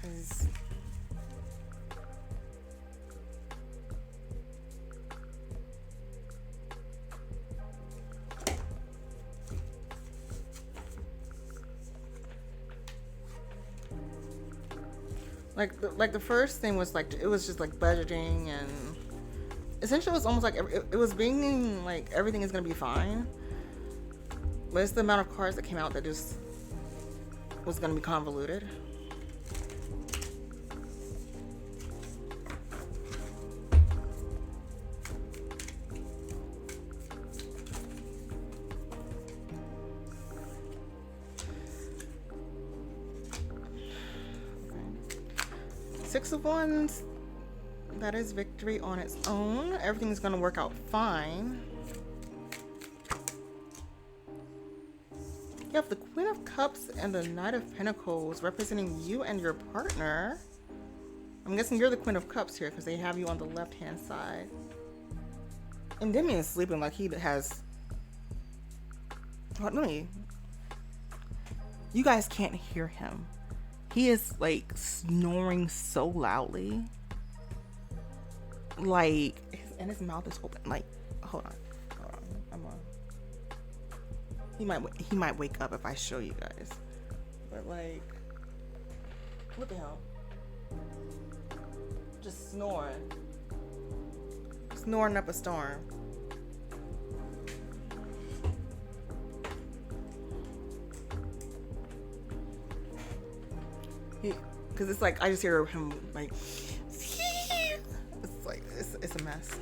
'Cause like the first thing was like, it was just like budgeting, and essentially it was almost like it was being like everything is gonna be fine, But it's the amount of cards that came out that just was going to be convoluted. Six of Wands, that is victory on its own. Everything's going to work out fine. You have the Queen of Cups and the Knight of Pentacles representing you and your partner. I'm guessing you're the Queen of Cups here because they have you on the left-hand side. And Demi is sleeping like he has... Let me... You guys can't hear him. He is like snoring so loudly. Like, and his mouth is open. Like, hold on. I'm on. He might wake up if I show you guys. But like, what the hell? Just snoring. Snoring up a storm. Because it's like, I just hear him like, it's like, it's a mess.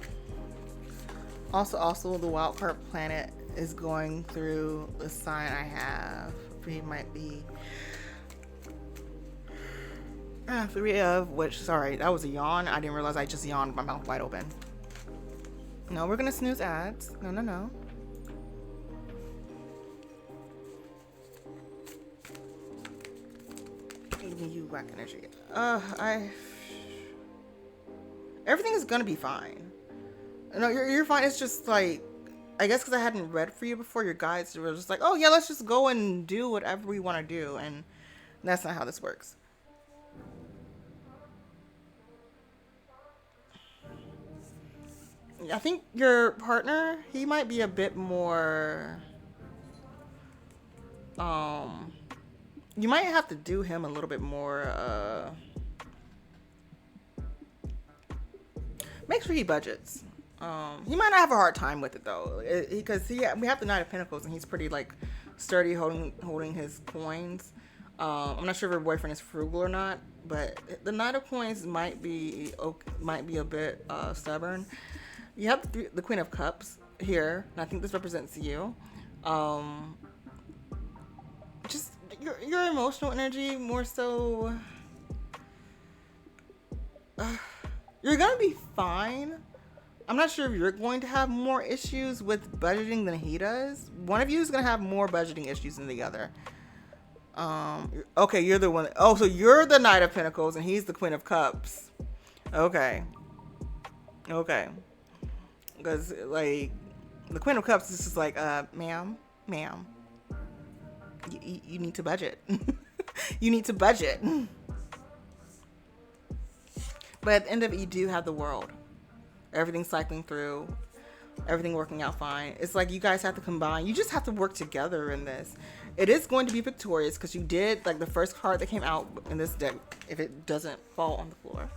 Also, the wild card planet is going through the sign I have. He might be 3 of which, sorry, that was a yawn. I didn't realize I just yawned with my mouth wide open. No, we're gonna snooze ads. No. Giving you whack energy. Everything is gonna be fine. No, you're fine. It's just like, I guess because I hadn't read for you before, your guides were just like, oh yeah, let's just go and do whatever we want to do, and that's not how this works. I think your partner, he might be a bit more, you might have to do him a little bit more, make sure he budgets. He might not have a hard time with it though, because we have the Knight of Pentacles and he's pretty like sturdy holding his coins. I'm not sure if your boyfriend is frugal or not, but the Knight of Coins might be a bit stubborn. You have the Queen of Cups here, and I think this represents you. Just your emotional energy more so. You're gonna be fine. I'm not sure if you're going to have more issues with budgeting than he does. One of you is gonna have more budgeting issues than the other. Okay, you're the one. Oh, so you're the Knight of Pentacles and he's the Queen of Cups. Okay. Because like the Queen of Cups is just like, ma'am, you need to budget. You need to budget. But at the end of it, you do have the World. Everything cycling through, everything working out fine. It's like you guys have to combine. You just have to work together in this. It is going to be victorious because you did, like the first card that came out in this deck, if it doesn't fall on the floor,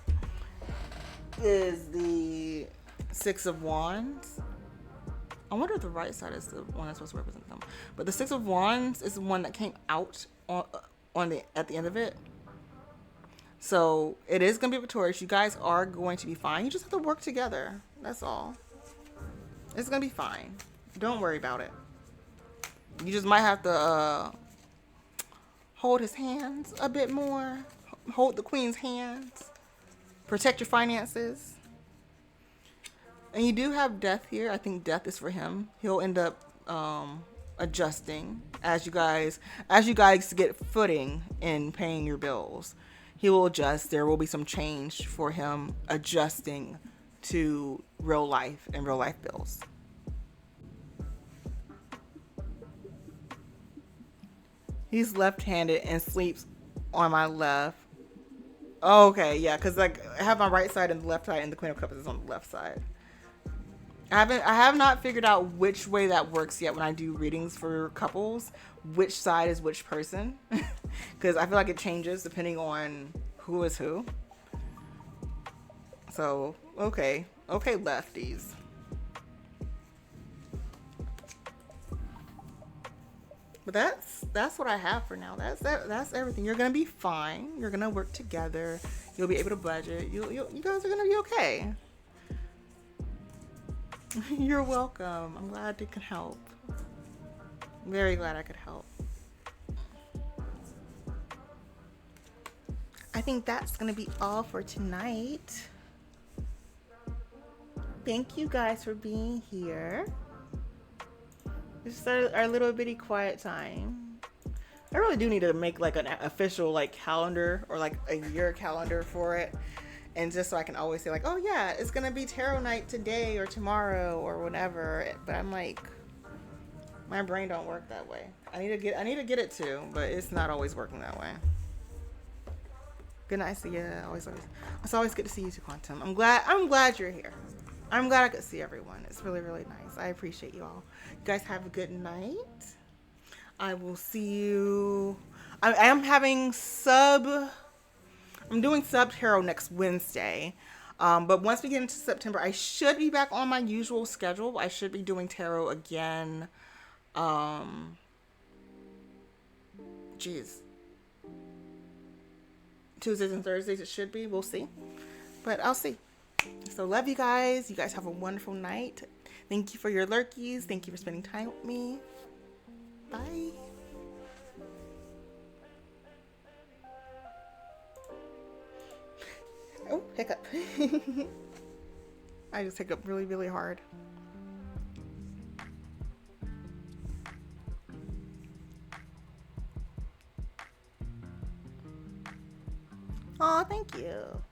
is the Six of Wands. I wonder if the right side is the one that's supposed to represent them. But the Six of Wands is the one that came out at the end of it. So it is going to be victorious. You guys are going to be fine. You just have to work together. That's all. It's going to be fine. Don't worry about it. You just might have to hold his hands a bit more. Hold the Queen's hands. Protect your finances. And you do have Death here. I think Death is for him. He'll end up adjusting as you guys get footing in paying your bills. He will adjust. There will be some change for him adjusting to real life and real life bills. He's left-handed and sleeps on my left. Oh, okay, yeah, because like I have my right side and the left side, and the Queen of Cups is on the left side. I have not figured out which way that works yet when I do readings for couples, which side is which person, because I feel like it changes depending on who is who. So, okay, lefties. But that's what I have for now. That's everything. You're gonna be fine. You're gonna work together. You'll be able to budget. You guys are gonna be okay. You're welcome. I'm glad I can help. Very glad I could help. I think that's gonna be all for tonight. Thank you guys for being here. This is our little bitty quiet time. I really do need to make like an official like calendar or like a year calendar for it. And just so I can always say like, oh yeah, it's gonna be tarot night today or tomorrow or whatever. But I'm like, my brain don't work that way. I need to get it to, but it's not always working that way. Good night, see ya. It's always good to see you too, Quantum. I'm glad you're here. I'm glad I could see everyone. It's really, really nice. I appreciate you all. You guys have a good night. I will see you. I am having I'm doing sub tarot next Wednesday. But once we get into September, I should be back on my usual schedule. I should be doing tarot again. Tuesdays and Thursdays it should be. We'll see. But I'll see. So love you guys. You guys have a wonderful night. Thank you for your lurkies. Thank you for spending time with me. Bye. Oh, hiccup. I just hiccup really, really hard. Oh, thank you.